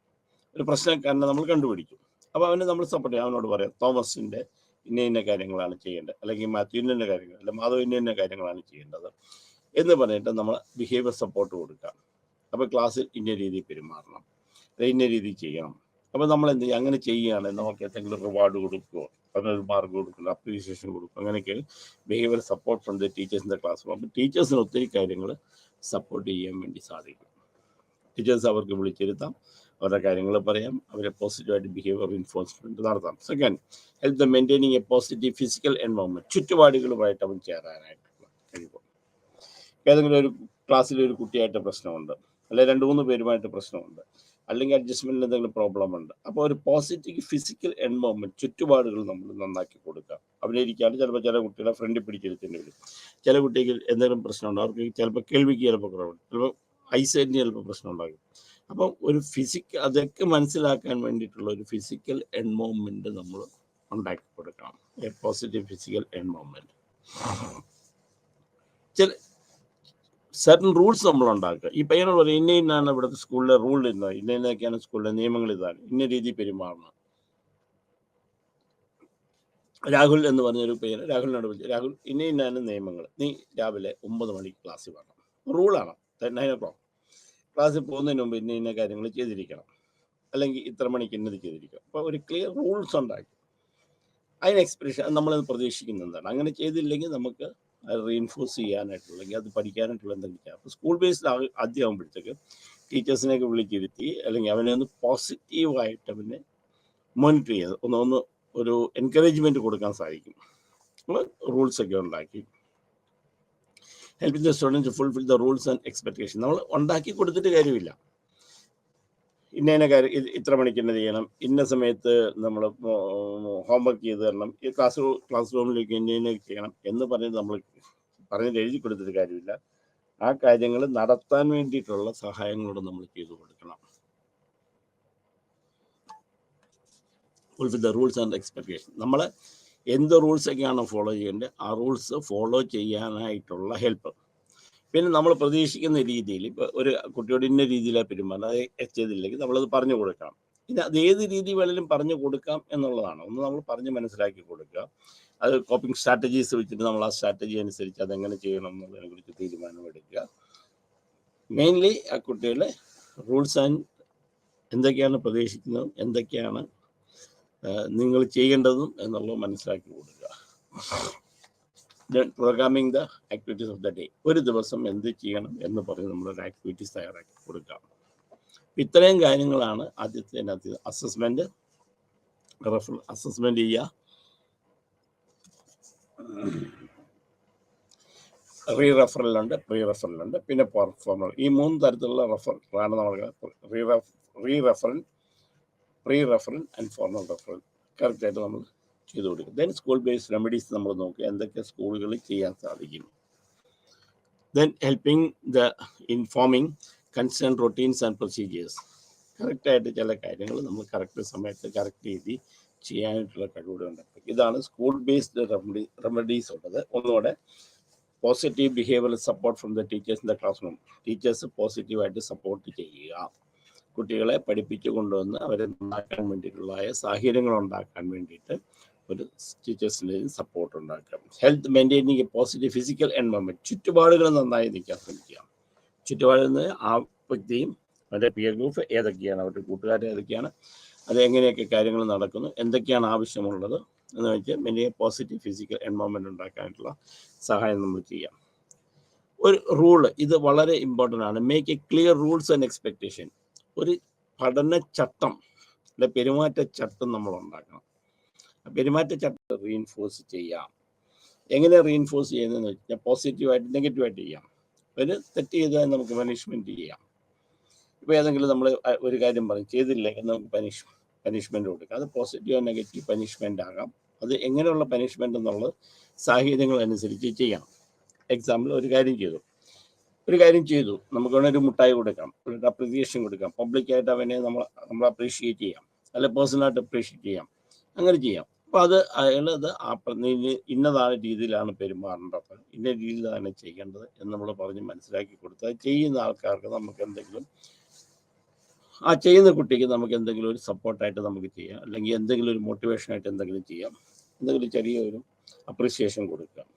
ഒരു പ്രശ്നക്കാരനെ നമ്മൾ കണ്ടുപിടിക്കും. അപ്പോൾ അവനെ നമ്മൾ സപ്പോർട്ട് ചെയ്യാം. അവനോട് പറയാം, തോമസിൻ്റെ ഇന്ന കാര്യങ്ങളാണ് ചെയ്യേണ്ടത്, അല്ലെങ്കിൽ മാത്യു ഇന്ന കാര്യങ്ങൾ, അല്ലെങ്കിൽ മാധവ് ഇന്ന കാര്യങ്ങളാണ് ചെയ്യേണ്ടത് എന്ന് പറഞ്ഞിട്ട് നമ്മൾ ബിഹേവിയർ സപ്പോർട്ട് കൊടുക്കാം. അപ്പോൾ ക്ലാസ്സിൽ ഇന്ന രീതിയിൽ പെരുമാറണം, ഇന്ന രീതിയിൽ ചെയ്യണം. അപ്പോൾ നമ്മൾ എന്ത് ചെയ്യും, അങ്ങനെ ചെയ്യുകയാണെങ്കിൽ നമുക്ക് എന്തെങ്കിലും റിവാർഡ് കൊടുക്കുമോ, അതിനൊരു മാർക്ക് കൊടുക്കില്ല, അപ്രീസിയേഷൻ കൊടുക്കും. അങ്ങനെയൊക്കെ behaviour support from the teachers in the class room. അപ്പോൾ ടീച്ചേഴ്സിന് ഒത്തിരി കാര്യങ്ങൾ സപ്പോർട്ട് ചെയ്യാൻ വേണ്ടി സാധിക്കും. ടീച്ചേഴ്സ് അവർക്ക് വിളിച്ചിരുത്താം, അവരുടെ കാര്യങ്ങൾ പറയാം, അവരെ പോസിറ്റീവായിട്ട് ബിഹേവിയർ എൻഫോഴ്സ്മെൻറ്റ് നടത്താം. Second, help the maintaining a positive physical environment. ചുറ്റുപാടുകളുമായിട്ട് അവൻ ചേരാനായിട്ടുള്ള കഴിവ്. ഏതെങ്കിലും ഒരു ക്ലാസ്സിൽ ഒരു കുട്ടിയായിട്ട് പ്രശ്നമുണ്ട്, അല്ലെങ്കിൽ 2-3 പേരുമായിട്ട് പ്രശ്നമുണ്ട്, അല്ലെങ്കിൽ അഡ്ജസ്റ്റ്മെൻറ്റിൽ എന്തെങ്കിലും പ്രോബ്ലം ഉണ്ട്. അപ്പോൾ ഒരു പോസിറ്റീവ് ഫിസിക്കൽ എൻവയോൺമെൻറ്റ്, ചുറ്റുപാടുകൾ നമ്മൾ നന്നാക്കി കൊടുക്കുക. അവരിരിക്കാണ്ട് ചിലപ്പോൾ ചില കുട്ടികളെ ഫ്രണ്ടിൽ പിടിച്ചിരുത്തേണ്ടി വരും. ചില കുട്ടിക്ക് എന്തെങ്കിലും പ്രശ്നമുണ്ട്, അവർക്ക് ചിലപ്പോൾ കേൾവിക്ക് ചിലപ്പോൾ കുറവുണ്ട്, ചിലപ്പോൾ ഐസൈറ്റിന് ചിലപ്പോൾ പ്രശ്നം ഉണ്ടാകും. അപ്പം ഒരു അതൊക്കെ മനസ്സിലാക്കാൻ വേണ്ടിയിട്ടുള്ള ഒരു ഫിസിക്കൽ എൻവയോൺമെൻറ്റ് നമ്മൾ ഉണ്ടാക്കി കൊടുക്കണം. A positive physical environment. ചില സർട്ടൻ റൂൾസ് നമ്മൾ ഉണ്ടാക്കുക. ഈ പയ്യനോട് പറയും, ഇന്നാണ് ഇവിടുത്തെ സ്കൂളിലെ റൂൾ, ഇന്നൊക്കെയാണ് സ്കൂളിലെ നിയമങ്ങൾ, ഇതാണ്, ഇന്ന രീതി പെരുമാറണം. രാഹുൽ എന്ന് പറഞ്ഞൊരു പയ്യൻ രാഹുലിനോട് വിളിച്ചു, രാഹുൽ ഇന്നാണ് നിയമങ്ങൾ, നീ രാവിലെ 9 മണിക്ക് ക്ലാസ്സിൽ വരണം. റൂളാണ് 9 o'clock. ക്ലാസ്സിൽ പോകുന്നതിന് മുമ്പ് ഇന്ന കാര്യങ്ങൾ ചെയ്തിരിക്കണം, അല്ലെങ്കിൽ ഇത്ര മണിക്ക് ഇന്നത് ചെയ്തിരിക്കണം. അപ്പോൾ ഒരു ക്ലിയർ റൂൾസ് ഉണ്ടാക്കി അതിന് എക്സ്പ്രഷൻ നമ്മൾ പ്രതീക്ഷിക്കുന്നത് എന്താണ്. അങ്ങനെ ചെയ്തില്ലെങ്കിൽ നമുക്ക് അത് റീഇൻഫോഴ്സ് ചെയ്യാനായിട്ടുള്ള, അല്ലെങ്കിൽ അത് പഠിക്കാനായിട്ടുള്ള എന്തെങ്കിലും ചെയ്യാം. അപ്പോൾ സ്കൂൾ ബേസ്ഡ് ആദ്യം ആകുമ്പോഴത്തേക്ക് ടീച്ചേഴ്സിനെയൊക്കെ വിളിച്ചിരുത്തി, അല്ലെങ്കിൽ അവനെ ഒന്ന് പോസിറ്റീവായിട്ട് അവനെ മോണിറ്റർ ചെയ്ത് ഒന്ന് ഒരു എൻകറേജ്മെൻറ്റ് കൊടുക്കാൻ സാധിക്കും. അപ്പോൾ റൂൾസൊക്കെ ഉണ്ടാക്കി helping the student to fulfil the rules and expectation. നമ്മൾ ഉണ്ടാക്കി കൊടുത്തിട്ട് കാര്യമില്ല. ഇന്ന കാര്യം ഇത്ര മണിക്ക് തന്നെ ചെയ്യണം, ഇന്ന സമയത്ത് നമ്മൾ ഹോംവർക്ക് ചെയ്ത് തരണം, ഈ ക്ലാസ് റൂമിലേക്ക് ഇന്ന ചെയ്യണം എന്ന് പറഞ്ഞിട്ട് എഴുതി കൊടുത്തിട്ട് കാര്യമില്ല. ആ കാര്യങ്ങൾ നടത്താൻ വേണ്ടിയിട്ടുള്ള സഹായങ്ങളോട് നമ്മൾ ചെയ്തു കൊടുക്കണം. Fulfil the rules and expectation. നമ്മൾ എന്ത് റൂൾസൊക്കെയാണോ ഫോളോ ചെയ്യേണ്ടത് ആ റൂൾസ് ഫോളോ ചെയ്യാനായിട്ടുള്ള ഹെൽപ്പ്. പിന്നെ നമ്മൾ പ്രതീക്ഷിക്കുന്ന രീതിയിൽ, ഇപ്പോൾ ഒരു കുട്ടിയോട് ഇന്ന രീതിയിലാണ് പെരുമാറുന്നത്, അത് ചെയ്തില്ലെങ്കിൽ നമ്മളത് പറഞ്ഞു കൊടുക്കണം. ഇത് അത് ഏത് രീതി വേണമെങ്കിലും പറഞ്ഞു കൊടുക്കാം എന്നുള്ളതാണ്. ഒന്ന് നമ്മൾ പറഞ്ഞ് മനസ്സിലാക്കി കൊടുക്കുക. അത് കോപ്പിംഗ് സ്ട്രാറ്റജീസ് വെച്ചിട്ട് നമ്മൾ ആ സ്ട്രാറ്റജി അനുസരിച്ച് അതെങ്ങനെ ചെയ്യണം എന്നുള്ളതിനെ കുറിച്ച് തീരുമാനമെടുക്കുക. മെയിൻലി ആ കുട്ടികളെ റൂൾസ് ആൻഡ് എന്തൊക്കെയാണ് പ്രതീക്ഷിക്കുന്നതും എന്തൊക്കെയാണ് നിങ്ങൾ ചെയ്യേണ്ടതും എന്നുള്ളത് മനസ്സിലാക്കി കൊടുക്കുക. Programming the activities of the day. ഒരു ദിവസം എന്ത് ചെയ്യണം എന്ന് പറഞ്ഞ് നമ്മളൊരു ആക്ടിവിറ്റീസ് തയ്യാറാക്കി കൊടുക്കാം. ഇത്രയും കാര്യങ്ങളാണ് ആദ്യത്തെ അസസ്മെൻറ്റ്. അസസ്മെൻറ്റ് ചെയ്യുക, റീറെഫറലുണ്ട്, പ്രീ റെഫറലുണ്ട്, പിന്നെ പെർഫോമർ. ഈ 3 തരത്തിലുള്ള റെഫറലാണ് നമ്മൾ rereferral, pre referral and formal referral കറക്റ്റായിട്ട് നമ്മൾ ചെയ്തു കൊടുക്കുക. ദെൻ സ്കൂൾ ബേസ്ഡ് റെമഡീസ് നമ്മൾ നോക്കുക, എന്തൊക്കെ സ്കൂളുകളിൽ ചെയ്യാൻ സാധിക്കും. Then helping the informing concern routines and procedures. കറക്റ്റായിട്ട് ചില കാര്യങ്ങൾ നമ്മൾ കറക്റ്റ് സമയത്ത് കറക്റ്റ് രീതി ചെയ്യാനായിട്ടുള്ള കഴിവുകൾ ഉണ്ടാക്കുക. ഇതാണ് സ്കൂൾ ബേസ്ഡ് റെമഡീസ് ഉള്ളത്. ഒന്നുകൂടെ, positive behavioural support from the teachers in the class room. Teachers പോസിറ്റീവായിട്ട് സപ്പോർട്ട് ചെയ്യുക, കുട്ടികളെ പഠിപ്പിച്ചു കൊണ്ടുവന്ന് അവരെ നന്നാക്കാൻ വേണ്ടിയിട്ടുള്ള സാഹചര്യങ്ങൾ ഉണ്ടാക്കാൻ വേണ്ടിയിട്ട് ഒരു ടീച്ചേഴ്സിൻ്റെ സപ്പോർട്ട് ഉണ്ടാക്കുക. Health maintaining a positive physical environment. ചുറ്റുപാടുകൾ നന്നായി നിൽക്കാൻ ശ്രമിക്കുക. ചുറ്റുപാടിൽ നിന്ന് ആ വ്യക്തിയും അവരുടെ പിയർ ഗ്രൂപ്പ് ഏതൊക്കെയാണ്, അവരുടെ കൂട്ടുകാർ ഏതൊക്കെയാണ്, അത് എങ്ങനെയൊക്കെ കാര്യങ്ങൾ നടക്കുന്നു, എന്തൊക്കെയാണ് ആവശ്യമുള്ളത് എന്ന് വെച്ചാൽ വലിയ പോസിറ്റീവ് ഫിസിക്കൽ എൻവയോൺമെൻറ്റ് ഉണ്ടാക്കാനായിട്ടുള്ള സഹായം നമ്മൾ ചെയ്യാം. ഒരു റൂള്, ഇത് വളരെ ഇമ്പോർട്ടൻ്റ് ആണ്. Make A clear rules and expectation. ഒരു പഠനച്ചട്ടം അല്ലെ പെരുമാറ്റച്ചട്ടം നമ്മൾ ഉണ്ടാക്കണം. പെരുമാറ്റച്ചട്ടം റീഇൻഫോഴ്സ് ചെയ്യാം. എങ്ങനെ റീഇൻഫോഴ്സ് ചെയ്യുന്നതെന്ന് വെച്ചാൽ പോസിറ്റീവായിട്ട് നെഗറ്റീവായിട്ട് ചെയ്യാം. ഒരു തെറ്റ് ചെയ്താൽ നമുക്ക് പണിഷ്മെൻറ്റ് ചെയ്യാം. ഇപ്പോൾ ഏതെങ്കിലും നമ്മൾ ഒരു കാര്യം പറയും ചെയ്തില്ലെങ്കിൽ നമുക്ക് പനിഷ്മെൻറ്റ് കൊടുക്കാം. അത് പോസിറ്റീവ് നെഗറ്റീവ് പനിഷ്മെൻ്റ് ആകാം. അത് എങ്ങനെയുള്ള പനിഷ്മെൻ്റ് എന്നുള്ളത് സാഹചര്യങ്ങൾ അനുസരിച്ച് ചെയ്യണം. എക്സാമ്പിൾ, ഒരു കാര്യം ചെയ്തു നമുക്ക് വേണമെങ്കിൽ ഒരു മുട്ടായി കൊടുക്കാം, ഒരു അപ്രീസിയേഷൻ കൊടുക്കാം, പബ്ലിക്കായിട്ട് അവനെ നമ്മൾ അപ്രീഷിയേറ്റ് ചെയ്യാം, അല്ലെ പേഴ്സണലായിട്ട് അപ്രീഷിയേറ്റ് ചെയ്യാം, അങ്ങനെ ചെയ്യാം. അപ്പോൾ അത് അയാളത് ഇന്നതാണ് രീതിയിലാണ് പെരുമാറേണ്ടത്, ഇന്ന രീതിയിലാണ് ചെയ്യേണ്ടത് എന്ന് നമ്മൾ പറഞ്ഞ് മനസ്സിലാക്കി കൊടുത്താൽ ചെയ്യുന്ന ആൾക്കാർക്ക് നമുക്ക് എന്തെങ്കിലും, ആ ചെയ്യുന്ന കുട്ടിക്ക് നമുക്ക് എന്തെങ്കിലും ഒരു സപ്പോർട്ടായിട്ട് നമുക്ക് ചെയ്യാം, അല്ലെങ്കിൽ എന്തെങ്കിലും ഒരു മോട്ടിവേഷനായിട്ട് എന്തെങ്കിലും ചെയ്യാം, എന്തെങ്കിലും ചെറിയൊരു അപ്രീസിയേഷൻ കൊടുക്കാം.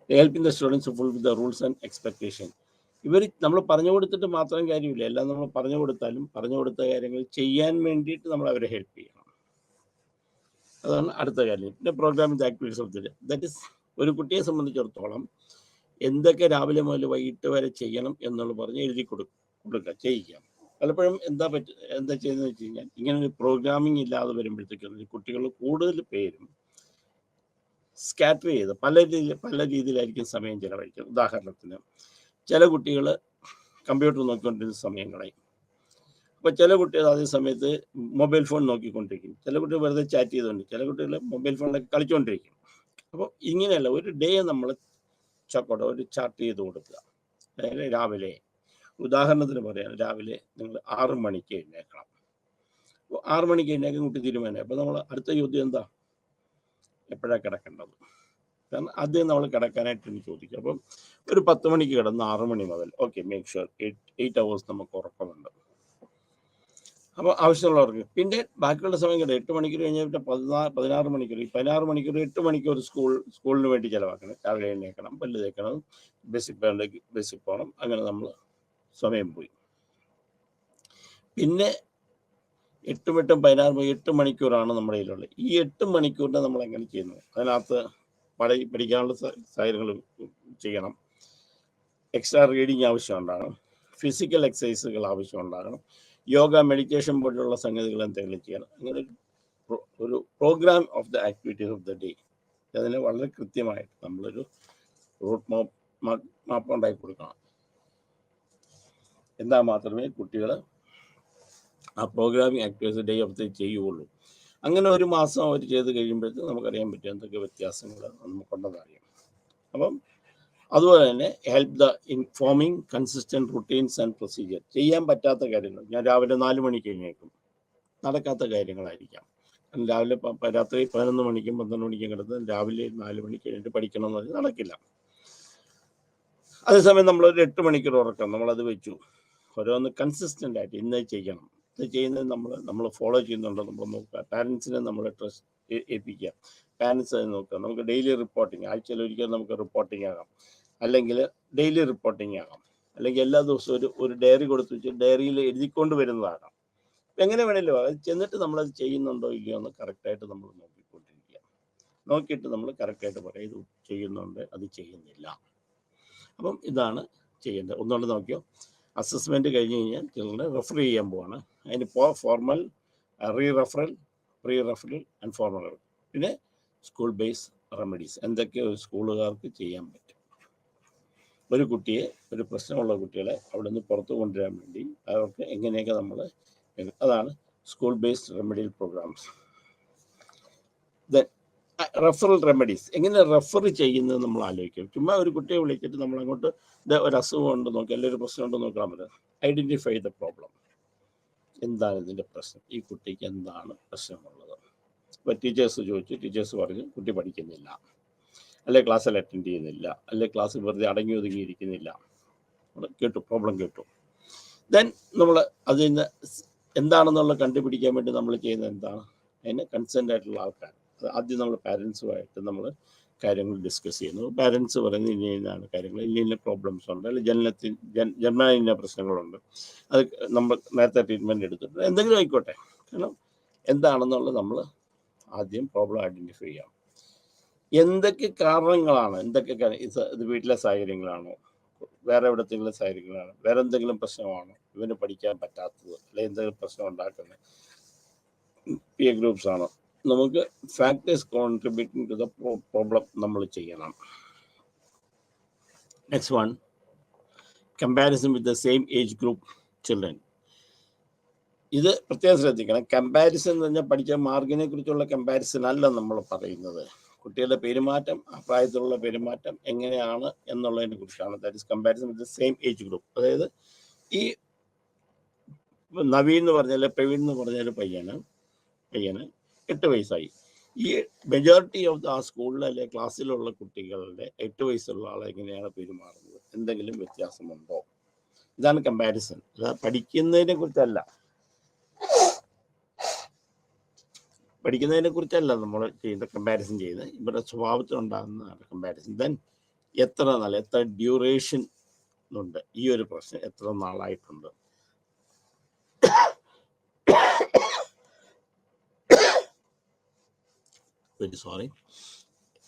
Helping the students full with the rules and expectation. ഇവർ നമ്മൾ പറഞ്ഞു കൊടുത്തിട്ട് മാത്രം കാര്യമില്ല, എല്ലാം നമ്മൾ പറഞ്ഞു കൊടുത്താലും പറഞ്ഞു കൊടുത്ത കാര്യങ്ങൾ ചെയ്യാൻ വേണ്ടിയിട്ട് നമ്മൾ അവരെ ഹെൽപ്പ് ചെയ്യണം. അതാണ് അടുത്ത കാര്യം. പിന്നെ programming activities of the day. That is, ഒരു കുട്ടിയെ സംബന്ധിച്ചിടത്തോളം എന്തൊക്കെ രാവിലെ മുതൽ വൈകിട്ട് വരെ ചെയ്യണം എന്നുള്ള പറഞ്ഞ് എഴുതി കൊടുക്കുക, ചെയ്യിക്കാം. പലപ്പോഴും എന്താ ചെയ്യുന്നത് വെച്ച് കഴിഞ്ഞാൽ, ഇങ്ങനെ ഒരു പ്രോഗ്രാമിംഗ് ഇല്ലാതെ വരുമ്പോഴത്തേക്കും കുട്ടികൾ കൂടുതൽ പേരും സ്കാറ്റർ ചെയ്ത് പല രീതിയിലായിരിക്കും സമയം ചിലവഴിക്കും. ഉദാഹരണത്തിന്, ചില കുട്ടികൾ കമ്പ്യൂട്ടർ നോക്കിക്കൊണ്ടിരുന്ന സമയം കളയും. അപ്പോൾ ചില കുട്ടികൾ അതേ സമയത്ത് മൊബൈൽ ഫോൺ നോക്കിക്കൊണ്ടിരിക്കും, ചില കുട്ടികൾ വെറുതെ ചാറ്റ് ചെയ്തുകൊണ്ട്, ചില കുട്ടികൾ മൊബൈൽ ഫോണിലൊക്കെ കളിച്ചുകൊണ്ടിരിക്കും. അപ്പോൾ ഇങ്ങനെയല്ല, ഒരു ഡേ നമ്മൾ ഒരു ചാർട്ട് ചെയ്ത് കൊടുക്കുക. അതായത് രാവിലെ, ഉദാഹരണത്തിന് പറയാം, രാവിലെ നിങ്ങൾ 6 മണിക്ക് എഴുന്നേക്കണം. അപ്പോൾ 6 മണിക്ക് എഴുന്നേക്കാൻ കുട്ടി തീരുമാനം. അപ്പോൾ നമ്മൾ അടുത്ത ചോദ്യം എന്താ, എപ്പോഴാണ് കിടക്കേണ്ടത്? കാരണം ആദ്യം നമ്മൾ കിടക്കാനായിട്ട് ചോദിക്കും. അപ്പം ഒരു 10 മണിക്ക് കിടന്ന് 6 മണി മുതൽ മേക്ക് ഷുവർ 8 hours നമുക്ക് ഉറക്കമുണ്ട്. അപ്പോൾ ആവശ്യമുള്ളവർക്ക് പിന്നെ ബാക്കിയുള്ള സമയം കിട്ടും. 8 മണിക്കൂർ കഴിഞ്ഞിട്ട് 16 മണിക്കൂർ, ഈ 16 മണിക്കൂർ 8 മണിക്കൂർ സ്കൂളിന് വേണ്ടി ചിലവാക്കണം. രാവിലെ എഴുന്നേക്കണം, പല്ല് തേക്കണം, ബസ്സിൽ പോകണം, അങ്ങനെ നമ്മൾ സമയം പോയി. പിന്നെ 8 മണിക്കൂറാണ് നമ്മുടെ കയ്യിലുള്ളത്. ഈ 8 മണിക്കൂറിനെ നമ്മൾ എങ്ങനെ ചെയ്യുന്നു? അതിനകത്ത് പഠിക്കാനുള്ള സാഹചര്യങ്ങൾ ചെയ്യണം, എക്സ്ട്രാ റീഡിങ് ആവശ്യമുണ്ടാകണം, ഫിസിക്കൽ എക്സസൈസുകൾ ആവശ്യമുണ്ടാകണം, യോഗ, മെഡിറ്റേഷൻ പോലുള്ള സംഗതികൾ എന്തെങ്കിലും ചെയ്യണം. അങ്ങനെ ഒരു program of the activities of the day, അതിന് വളരെ കൃത്യമായിട്ട് നമ്മളൊരു റൂട്ട് മാപ്പ് ഉണ്ടാക്കി കൊടുക്കണം. എന്നാൽ മാത്രമേ കുട്ടികൾ ആ programming activities day of the ചെയ്യുകയുള്ളൂ. അങ്ങനെ ഒരു മാസം അവർ ചെയ്ത് കഴിയുമ്പോഴത്തേക്ക് നമുക്കറിയാൻ പറ്റും എന്തൊക്കെ വ്യത്യാസങ്ങൾ നമുക്കുണ്ടെന്നറിയാം. അപ്പം അതുപോലെ തന്നെ help the informing consistent routines and procedure. ചെയ്യാൻ പറ്റാത്ത കാര്യങ്ങൾ, ഞാൻ രാവിലെ 4 മണിക്ക് എഴുന്നേൽക്കും, നടക്കാത്ത കാര്യങ്ങളായിരിക്കാം. രാവിലെ രാത്രി 11 മണിക്കും 12 മണിക്കും കിടന്ന് രാവിലെ 4 മണിക്ക് എഴുന്നേറ്റ് പഠിക്കണമെന്ന് പറഞ്ഞാൽ നടക്കില്ല. അതേസമയം നമ്മളൊരു 8 മണിക്കൂർ ഉറക്കം നമ്മളത് വെച്ചു, ഓരോന്ന് കൺസിസ്റ്റൻ്റ് ആയിട്ട് ഇന്നത് ചെയ്യണം, ഇത് ചെയ്യുന്നത് നമ്മൾ ഫോളോ ചെയ്യുന്നുണ്ടോ നമ്മൾ നോക്കുക. പാരൻസിനെ നമ്മൾ ട്രസ്റ്റ് ഏൽപ്പിക്കുക, പാരൻസ് അത് നോക്കുക. നമുക്ക് ഡെയിലി റിപ്പോർട്ടിങ്, ആഴ്ചയിൽ ഒരിക്കൽ നമുക്ക് റിപ്പോർട്ടിങ് ആകാം, അല്ലെങ്കിൽ ഡെയിലി റിപ്പോർട്ടിങ് ആകാം, അല്ലെങ്കിൽ എല്ലാ ദിവസവും ഒരു ഡയറി കൊടുത്തു വെച്ച് ഡയറിയിൽ എഴുതിക്കൊണ്ട് വരുന്നതാകാം. എങ്ങനെ വേണമല്ലോ അത് ചെന്നിട്ട് നമ്മളത് ചെയ്യുന്നുണ്ടോ ഇല്ലയോ എന്ന് കറക്റ്റായിട്ട് നമ്മൾ നോക്കിക്കൊണ്ടിരിക്കുക. നോക്കിയിട്ട് നമ്മൾ കറക്റ്റായിട്ട് പറയും ഇത് ചെയ്യുന്നുണ്ട്, അത് ചെയ്യുന്നില്ല. അപ്പം ഇതാണ് ചെയ്യേണ്ടത്. ഒന്നുകൊണ്ട് നോക്കിയോ, അസസ്മെൻറ്റ് കഴിഞ്ഞ് കഴിഞ്ഞാൽ ചിലരുടെ റെഫർ ചെയ്യാൻ പോവാണ്. അതിന് formal, rereferral, pre referral and formal. പിന്നെ സ്കൂൾ ബേസ് റെമഡീസ്, എന്തൊക്കെ ഒരു സ്കൂളുകാർക്ക് ചെയ്യാൻ പറ്റും. ഒരു കുട്ടിയെ, ഒരു പ്രശ്നമുള്ള കുട്ടികളെ അവിടെ നിന്ന് പുറത്തു കൊണ്ടുവരാൻ വേണ്ടി അവർക്ക് എങ്ങനെയൊക്കെ നമ്മൾ, അതാണ് school based remedial programmes. Then referral remedies എങ്ങനെ റെഫർ ചെയ്യുന്നത് നമ്മൾ ആലോചിക്കും. ചുമ്മാ ഒരു കുട്ടിയെ വിളിച്ചിട്ട് നമ്മൾ അങ്ങോട്ട് ഒരു അസുഖം ഉണ്ട് നോക്കി, അല്ലെങ്കിൽ ഒരു പ്രശ്നം ഉണ്ടോ നോക്കാൻ പറ്റും. Identify the problem. എന്താണ് ഇതിൻ്റെ പ്രശ്നം, ഈ കുട്ടിക്ക് എന്താണ് പ്രശ്നമുള്ളത്. ഇപ്പോൾ ടീച്ചേഴ്സ് ചോദിച്ചു, ടീച്ചേഴ്സ് പറഞ്ഞു കുട്ടി പഠിക്കുന്നില്ല, അല്ലെ ക്ലാസ്സിൽ അറ്റൻഡ് ചെയ്യുന്നില്ല, അല്ലെ ക്ലാസ്സിൽ വെറുതെ അടങ്ങി ഒതുങ്ങിയിരിക്കുന്നില്ല. കേട്ടു, പ്രോബ്ലം കേട്ടു. ദെൻ നമ്മൾ അതിന് എന്താണെന്നുള്ള കണ്ടുപിടിക്കാൻ വേണ്ടി നമ്മൾ ചെയ്യുന്നത് എന്താണ്, അതിന് കൺസേൺഡ് ആയിട്ടുള്ള ആൾക്കാർ, ആദ്യം നമ്മൾ പാരൻസുമായിട്ട് നമ്മൾ കാര്യങ്ങൾ ഡിസ്കസ് ചെയ്യുന്നു. പാരൻസ് പറയുന്നത് ഇന്ന ഇന്നാണ് കാര്യങ്ങൾ, ഇന്ന പ്രോബ്ലംസ് ഉണ്ട്, അല്ലെങ്കിൽ ജന്മ ഇന്ന പ്രശ്നങ്ങളുണ്ട്, അത് നമ്മൾ നേരത്തെ ട്രീറ്റ്മെൻറ്റ് എടുത്തിട്ട് എന്തെങ്കിലും ആയിക്കോട്ടെ. കാരണം എന്താണെന്നുള്ളത് നമ്മൾ ആദ്യം പ്രോബ്ലം ഐഡൻറ്റിഫൈ ചെയ്യാം. എന്തൊക്കെ കാരണങ്ങളാണ്, എന്തൊക്കെ ഇത് വീട്ടിലെ സാഹചര്യങ്ങളാണോ, വേറെ എവിടത്തെങ്കിലും സാഹചര്യങ്ങളാണ്, വേറെ എന്തെങ്കിലും പ്രശ്നമാണോ, ഇവന് പഠിക്കാൻ പറ്റാത്തത്, അല്ലെങ്കിൽ എന്തെങ്കിലും പ്രശ്നം ഉണ്ടാക്കുന്നത്, പിയർ ഗ്രൂപ്പ്സ് ആണോ, നമുക്ക് factors contributing to the problem നമ്മൾ ചെയ്യണം. Next one, comparison with the same age group children. ഇത് പ്രത്യേകം ശ്രദ്ധിക്കണം. കമ്പാരിസൺ എന്ന് പറഞ്ഞാൽ പഠിച്ച മാർക്കിനെ കുറിച്ചുള്ള കമ്പാരിസൺ അല്ല നമ്മൾ പറയുന്നത്. കുട്ടികളുടെ പെരുമാറ്റം, ആ പ്രായത്തിലുള്ള പെരുമാറ്റം എങ്ങനെയാണ് എന്നുള്ളതിനെ കുറിച്ചാണ്. That is comparison with the same age group. അതായത് ഈ നവീൻ എന്ന് പറഞ്ഞാൽ, പ്രവീൺ എന്ന് പറഞ്ഞൊരു പയ്യന് 8 വയസ്സായി. ഈ മെജോറിറ്റി ഓഫ് ആ സ്കൂളിലെ അല്ലെ ക്ലാസ്സിലുള്ള കുട്ടികളുടെ 8 വയസ്സുള്ള ആൾ എങ്ങനെയാണ് പെരുമാറുന്നത്, എന്തെങ്കിലും വ്യത്യാസമുണ്ടോ? ഇതാണ് കമ്പാരിസൺ. പഠിക്കുന്നതിനെ കുറിച്ചല്ല നമ്മൾ ചെയ്യുന്ന കമ്പാരിസൺ ചെയ്യുന്നത്, ഇവരുടെ സ്വഭാവത്തിലുണ്ടാകുന്നതാണ് കമ്പാരിസൺ. ദെൻ എത്ര ഡ്യൂറേഷൻ ഉണ്ട്, ഈ ഒരു പ്രശ്നം എത്ര നാളായിട്ടുണ്ട്. സോറി,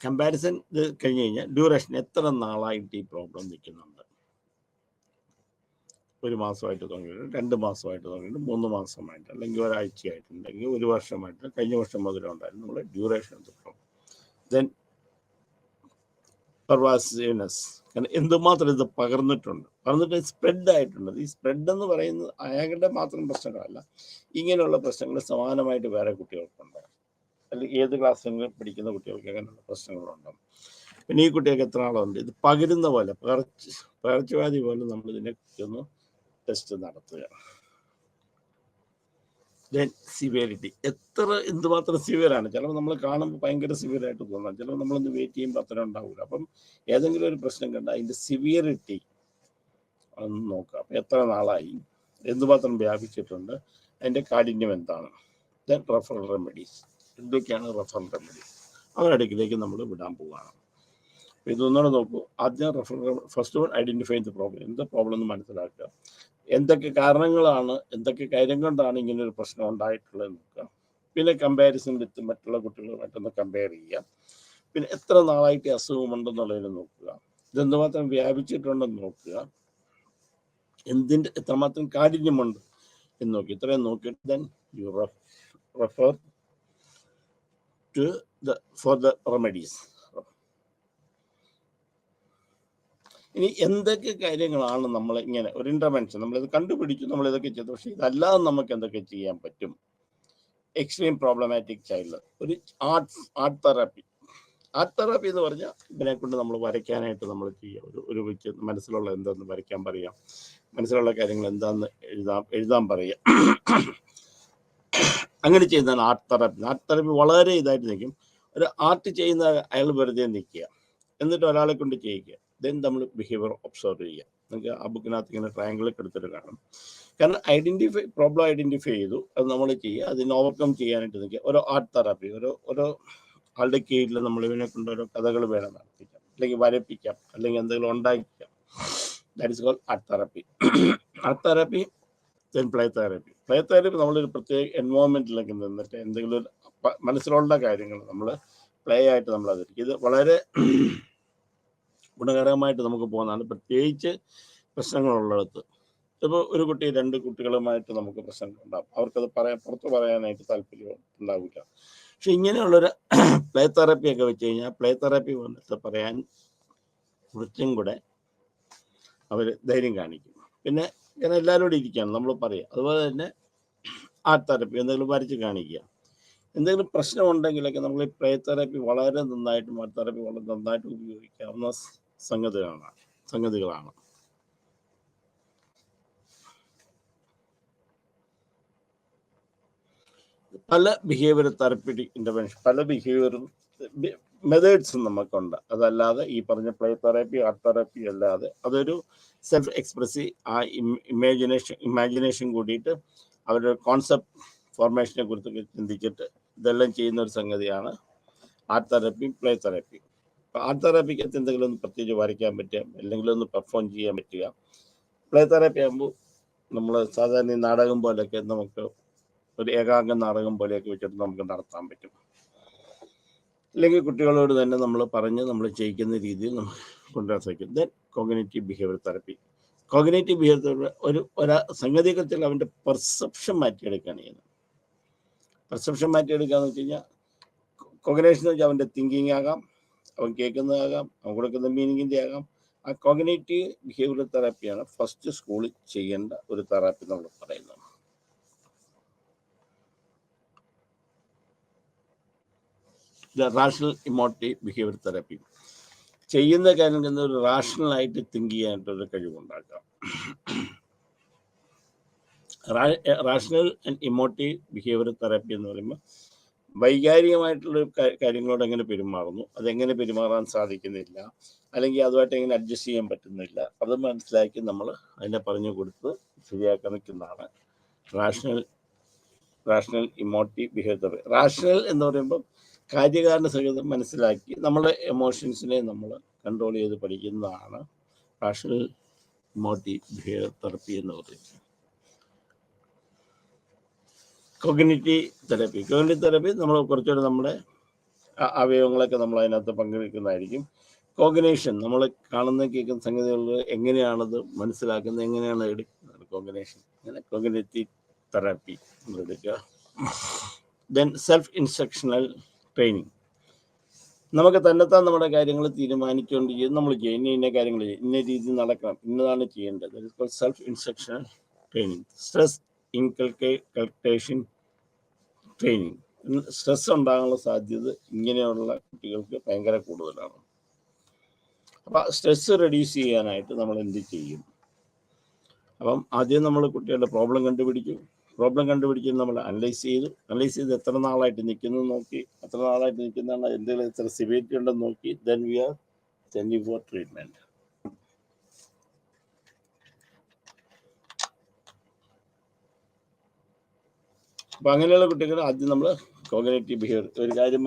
കമ്പാരിസൺ ഇത് കഴിഞ്ഞ് കഴിഞ്ഞാൽ ഡ്യൂറേഷൻ, എത്ര നാളായിട്ട് ഈ പ്രോബ്ലം നിൽക്കുന്നുണ്ട്. 1 മാസമായിട്ട് തുടങ്ങിയിട്ട്, 2 മാസമായിട്ട് തുടങ്ങിയിട്ട്, 3 മാസമായിട്ട്, അല്ലെങ്കിൽ ഒരാഴ്ചയായിട്ട്, അല്ലെങ്കിൽ 1 വർഷമായിട്ട്, കഴിഞ്ഞ വർഷം മുതലേ ഉണ്ടായിരുന്നു നമ്മൾ duration of the problem. Then pervasiveness, കാരണം എന്തുമാത്രം ഇത് പകർന്നിട്ട് സ്പ്രെഡ് ആയിട്ടുണ്ട്. ഈ സ്പ്രെഡ് എന്ന് പറയുന്നത് അയാളുടെ മാത്രം പ്രശ്നങ്ങളല്ല, ഇങ്ങനെയുള്ള പ്രശ്നങ്ങൾ സമാനമായിട്ട് വേറെ കുട്ടികൾക്കുണ്ട്, അല്ലെങ്കിൽ ഏത് ക്ലാസ്സിൽ പഠിക്കുന്ന കുട്ടികൾക്ക് അങ്ങനെയുള്ള പ്രശ്നങ്ങളുണ്ടാകും. പിന്നെ ഈ കുട്ടികൾക്ക് എത്ര ആളുണ്ട്, ഇത് പകരുന്ന പോലെ, പകർച്ചവ്യാധി പോലെ നമ്മൾ ഇതിനെക്കുറിച്ചൊന്ന് ടെസ്റ്റ് നടത്തുക. ദെൻ സിവിയറിറ്റി, എന്തുമാത്രം സിവിയറാണ്. ചിലപ്പോൾ നമ്മൾ കാണുമ്പോൾ ഭയങ്കര സിവിയറായിട്ട് തോന്നാം, ചിലപ്പോൾ നമ്മളൊന്ന് വെയിറ്റ് ചെയ്യുമ്പോൾ അത്ര ഉണ്ടാവില്ല. അപ്പം ഏതെങ്കിലും ഒരു പ്രശ്നം കണ്ടാൽ അതിൻ്റെ സിവിയറിറ്റി ഒന്ന് നോക്കുക. അപ്പം എത്ര നാളായി, എന്തുമാത്രം വ്യാപിച്ചിട്ടുണ്ട്, അതിൻ്റെ കാഠിന്യം എന്താണ്. ദെൻ റെഫറൽ റെമഡീസ്, എന്തൊക്കെയാണ് റെഫറൽ റെമഡീസ്, അവരുടെ അടുക്കിലേക്ക് നമ്മൾ വിടാൻ പോവുകയാണ്. ഇതൊന്നുകൂടെ നോക്കൂ. ആദ്യം first one identify the problem, എന്താ പ്രോബ്ലം എന്ന് മനസ്സിലാക്കുക. എന്തൊക്കെ കാരണങ്ങളാണ്, എന്തൊക്കെ കാര്യം കൊണ്ടാണ് ഇങ്ങനൊരു പ്രശ്നം ഉണ്ടായിട്ടുള്ളത് നോക്കുക. പിന്നെ കമ്പാരിസൺ വിത്ത് മറ്റുള്ള കുട്ടികളുമായിട്ടൊന്ന് കമ്പയർ ചെയ്യുക. പിന്നെ എത്ര നാളായിട്ട് അസുഖമുണ്ടെന്നുള്ളതിന് നോക്കുക. ഇതെന്തുമാത്രം വ്യാപിച്ചിട്ടുണ്ടെന്ന് നോക്കുക. എത്രമാത്രം കാഠിന്യമുണ്ട് എന്ന് നോക്കി. ഇത്രയും നോക്കിയിട്ട് then you refer to for the remedies. ഇനി എന്തൊക്കെ കാര്യങ്ങളാണ് നമ്മൾ ഇങ്ങനെ ഒരു ഇൻ്റർവെൻഷൻ, നമ്മളിത് കണ്ടുപിടിച്ചു, നമ്മളിതൊക്കെ ചെയ്തു, പക്ഷേ ഇതല്ലാതെ നമുക്ക് എന്തൊക്കെ ചെയ്യാൻ പറ്റും. എക്സ്ട്രീം പ്രോബ്ലമാറ്റിക് ചൈൽഡ്, ഒരു ആർട്ട് തെറാപ്പി എന്ന് പറഞ്ഞാൽ ഇതിനെ കൊണ്ട് നമ്മൾ വരയ്ക്കാനായിട്ട് നമ്മൾ ചെയ്യുക. ഒരു മനസ്സിലുള്ള എന്താണെന്ന് വരയ്ക്കാൻ പറയാം, മനസ്സിലുള്ള കാര്യങ്ങൾ എന്താണെന്ന് എഴുതാൻ പറയുക. അങ്ങനെ ചെയ്യുന്നതാണ് ആർട്ട് തെറാപ്പി. വളരെ ഇതായിട്ട് നിൽക്കും. ഒരു ആർട്ട് ചെയ്യുന്ന അയാൾ വെറുതെ നിൽക്കുക, എന്നിട്ട് ഒരാളെ കൊണ്ട് ചെയ്യിക്കുക. ദെൻ നമ്മൾ ബിഹേവിയർ ഒബ്സർവ് ചെയ്യുക. നമുക്ക് ആ ബുക്കിനകത്ത് ഇങ്ങനെ ട്രയാങ്കിളൊക്കെ എടുത്തിട്ട് കാണും. കാരണം പ്രോബ്ലം ഐഡൻറ്റിഫൈ ചെയ്തു, അത് നമ്മൾ ചെയ്യുക, അതിനെ ഓവർകം ചെയ്യാനായിട്ട് നിൽക്കുക. ഓരോ ആർട്ട് തെറാപ്പി, ഓരോ ആളുടെ കീഴിൽ നമ്മൾ ഇവനെ കൊണ്ട് ഓരോ കഥകൾ വേണം നടത്തിക്കാം, അല്ലെങ്കിൽ വരപ്പിക്കാം, അല്ലെങ്കിൽ എന്തെങ്കിലും ഉണ്ടാക്കിക്കാം. That is called art therapy. Then play therapy നമ്മളൊരു പ്രത്യേക എൻവയോൺമെൻറ്റിലൊക്കെ നിന്നിട്ട് എന്തെങ്കിലും ഒരു മനസ്സിലുള്ള കാര്യങ്ങൾ നമ്മൾ പ്ലേ ആയിട്ട് നമ്മൾ അതിരിക്കും. ഇത് വളരെ ഗുണകരമായിട്ട് നമുക്ക് പോകുന്നതാണ്, പ്രത്യേകിച്ച് പ്രശ്നങ്ങളുള്ളിടത്ത്. ഇപ്പോൾ ഒരു കുട്ടി 2 കുട്ടികളുമായിട്ട് നമുക്ക് പ്രശ്നങ്ങളുണ്ടാകും, അവർക്കത് പുറത്ത് പറയാനായിട്ട് താല്പര്യം ഉണ്ടാവില്ല. പക്ഷെ ഇങ്ങനെയുള്ളൊരു പ്ലേ തെറാപ്പിയൊക്കെ വെച്ച് കഴിഞ്ഞാൽ പ്ലേ തെറാപ്പി വന്നിട്ട് പറയാൻ കുറച്ചും കൂടെ അവർ ധൈര്യം കാണിക്കും. പിന്നെ ഇങ്ങനെ എല്ലാവരോടും ഇരിക്കുകയാണ് നമ്മൾ പറയുക. അതുപോലെ തന്നെ ആർട്ട് തെറാപ്പി എന്തെങ്കിലും വരച്ച് കാണിക്കുക. എന്തെങ്കിലും പ്രശ്നമുണ്ടെങ്കിലൊക്കെ നമ്മൾ ഈ പ്ലേ തെറാപ്പി വളരെ നന്നായിട്ട് മാറ്റ് തെറാപ്പി വളരെ നന്നായിട്ട് ഉപയോഗിക്കാവുന്ന സംഗതികളാണ്. പല ബിഹേവിയർ തെറാപ്യൂട്ടിക് ഇൻ്റർവെൻഷൻ, പല ബിഹേവിയർ മെത്തേഡ്സും നമുക്കുണ്ട്. അതല്ലാതെ ഈ പറഞ്ഞ പ്ലേ തെറാപ്പി, ആർട്ട് തെറാപ്പി അല്ലാതെ അതൊരു സെൽഫ് എക്സ്പ്രസീവ് ആ ഇമാജിനേഷൻ കൂടിയിട്ട് അവരുടെ കോൺസെപ്റ്റ് ഫോർമേഷനെ കുറിച്ചൊക്കെ ചിന്തിച്ചിട്ട് ഇതെല്ലാം ചെയ്യുന്ന ഒരു സംഗതിയാണ് art therapy, play therapy. Art തെറാപ്പിക്കകത്ത് എന്തെങ്കിലും ഒന്ന് പ്രത്യേകിച്ച് വരയ്ക്കാൻ പറ്റുക, അല്ലെങ്കിൽ ഒന്ന് പെർഫോം ചെയ്യാൻ പറ്റുക. പ്ലേ തെറാപ്പി ആകുമ്പോൾ നമ്മൾ സാധാരണ നാടകം പോലെയൊക്കെ നമുക്ക് ഒരു ഏകാംഗ നാടകം പോലെയൊക്കെ വെച്ചിട്ട് നമുക്ക് നടത്താൻ പറ്റും. അല്ലെങ്കിൽ കുട്ടികളോട് തന്നെ നമ്മൾ പറഞ്ഞ് നമ്മൾ ചെയ്യിക്കുന്ന രീതിയിൽ നമ്മൾ കൊണ്ടുവരാൻ സാധിക്കും. Then cognitive behaviour therapy. Cognitive behaviour ഒരു സംഗതിയെക്കുറിച്ചുള്ള അവൻ്റെ പെർസെപ്ഷൻ മാറ്റിയെടുക്കുകയാണ് ചെയ്യുന്നത്. പെർസെപ്ഷൻ മാറ്റിയെടുക്കുകയെന്ന് വെച്ച് കഴിഞ്ഞാൽ കോഗ്നേഷൻ എന്ന് വെച്ചാൽ അവൻ്റെ തിങ്കിങ് ആകാം, അവൻ കേൾക്കുന്നതാകാം, അവൻ കൊടുക്കുന്ന മീനിങ്ങിൻ്റെ ആകാം. ആ കോഗ്നിറ്റീവ് ബിഹേവിയർ തെറാപ്പിയാണ് ഫസ്റ്റ് സ്കൂളിൽ ചെയ്യേണ്ട ഒരു തെറാപ്പി നമ്മൾ പറയുന്നത്. Rational emotive behaviour therapy. ചെയ്യുന്ന കാര്യങ്ങൾ ഒരു റാഷണലായിട്ട് തിങ്ക് ചെയ്യാനായിട്ടൊരു കഴിവുണ്ടാക്കാം. Rational and emotive behaviour therapy എന്ന് പറയുമ്പോൾ വൈകാരികമായിട്ടുള്ള കാര്യങ്ങളോട് എങ്ങനെ പെരുമാറുന്നു, അതെങ്ങനെ പെരുമാറാൻ സാധിക്കുന്നില്ല, അല്ലെങ്കിൽ അതുമായിട്ട് എങ്ങനെ അഡ്ജസ്റ്റ് ചെയ്യാൻ പറ്റുന്നില്ല, അത് മനസ്സിലാക്കി നമ്മൾ അതിനെ പറഞ്ഞു കൊടുത്ത് ശരിയാക്കാൻ നിൽക്കുന്നതാണ് rational emotive behaviour therapy. Rational എന്ന് പറയുമ്പോൾ കാര്യകാരണ സഹിതം മനസ്സിലാക്കി നമ്മുടെ എമോഷൻസിനെ നമ്മൾ കൺട്രോൾ ചെയ്ത് പഠിക്കുന്നതാണ് റാഷണൽ ഇമോട്ടീവ് ബിഹേവിയർ തെറാപ്പി എന്ന് പറയുന്നത്. കോഗ്നിറ്റീവ് തെറാപ്പി നമ്മൾ കുറച്ചുകൂടെ നമ്മുടെ അവയവങ്ങളൊക്കെ നമ്മൾ അതിനകത്ത് പങ്കുവെക്കുന്നതായിരിക്കും. കോഗ്നേഷൻ, നമ്മൾ കാണുന്ന കേൾക്കുന്ന സംഗതികൾ എങ്ങനെയാണത് മനസ്സിലാക്കുന്നത്, എങ്ങനെയാണ് എടുക്കുന്നത്, കോഗ്നേഷൻ. അങ്ങനെ കോഗ്നിറ്റീവ് തെറാപ്പി എടുക്കുക. Then self instructional training. നമുക്ക് തന്നെത്താൻ നമ്മുടെ കാര്യങ്ങൾ തീരുമാനിച്ചുകൊണ്ട് ചെയ്ത് നമ്മൾ ചെയ്യും. ഇന്ന കാര്യങ്ങൾ ചെയ്യും, ഇന്ന രീതിയിൽ നടക്കണം, ഇന്നതാണ് ചെയ്യേണ്ടത്. Self instructional training. Stress inculcation training. Stress ഉണ്ടാകാനുള്ള സാധ്യത ഇങ്ങനെയുള്ള കുട്ടികൾക്ക് ഭയങ്കര കൂടുതലാണ്. അപ്പം സ്ട്രെസ് റെഡ്യൂസ് ചെയ്യാനായിട്ട് നമ്മൾ എന്ത് ചെയ്യും? അപ്പം ആദ്യം നമ്മൾ കുട്ടികളുടെ പ്രോബ്ലം കണ്ടുപിടിച്ചു നമ്മൾ അനലൈസ് ചെയ്ത് എത്ര നാളായിട്ട് നിൽക്കുന്നു നോക്കി, എത്ര നാളായിട്ട് നിൽക്കുന്നതാണ്, എന്തെങ്കിലും എത്ര സിവിയറിറ്റി ഉണ്ടെന്ന് നോക്കി, then we R sending four treatment. അപ്പം അങ്ങനെയുള്ള കുട്ടികൾ ആദ്യം നമ്മൾ കോഗ്നിറ്റീവ് ബിഹേവിയർ ഒരു കാര്യം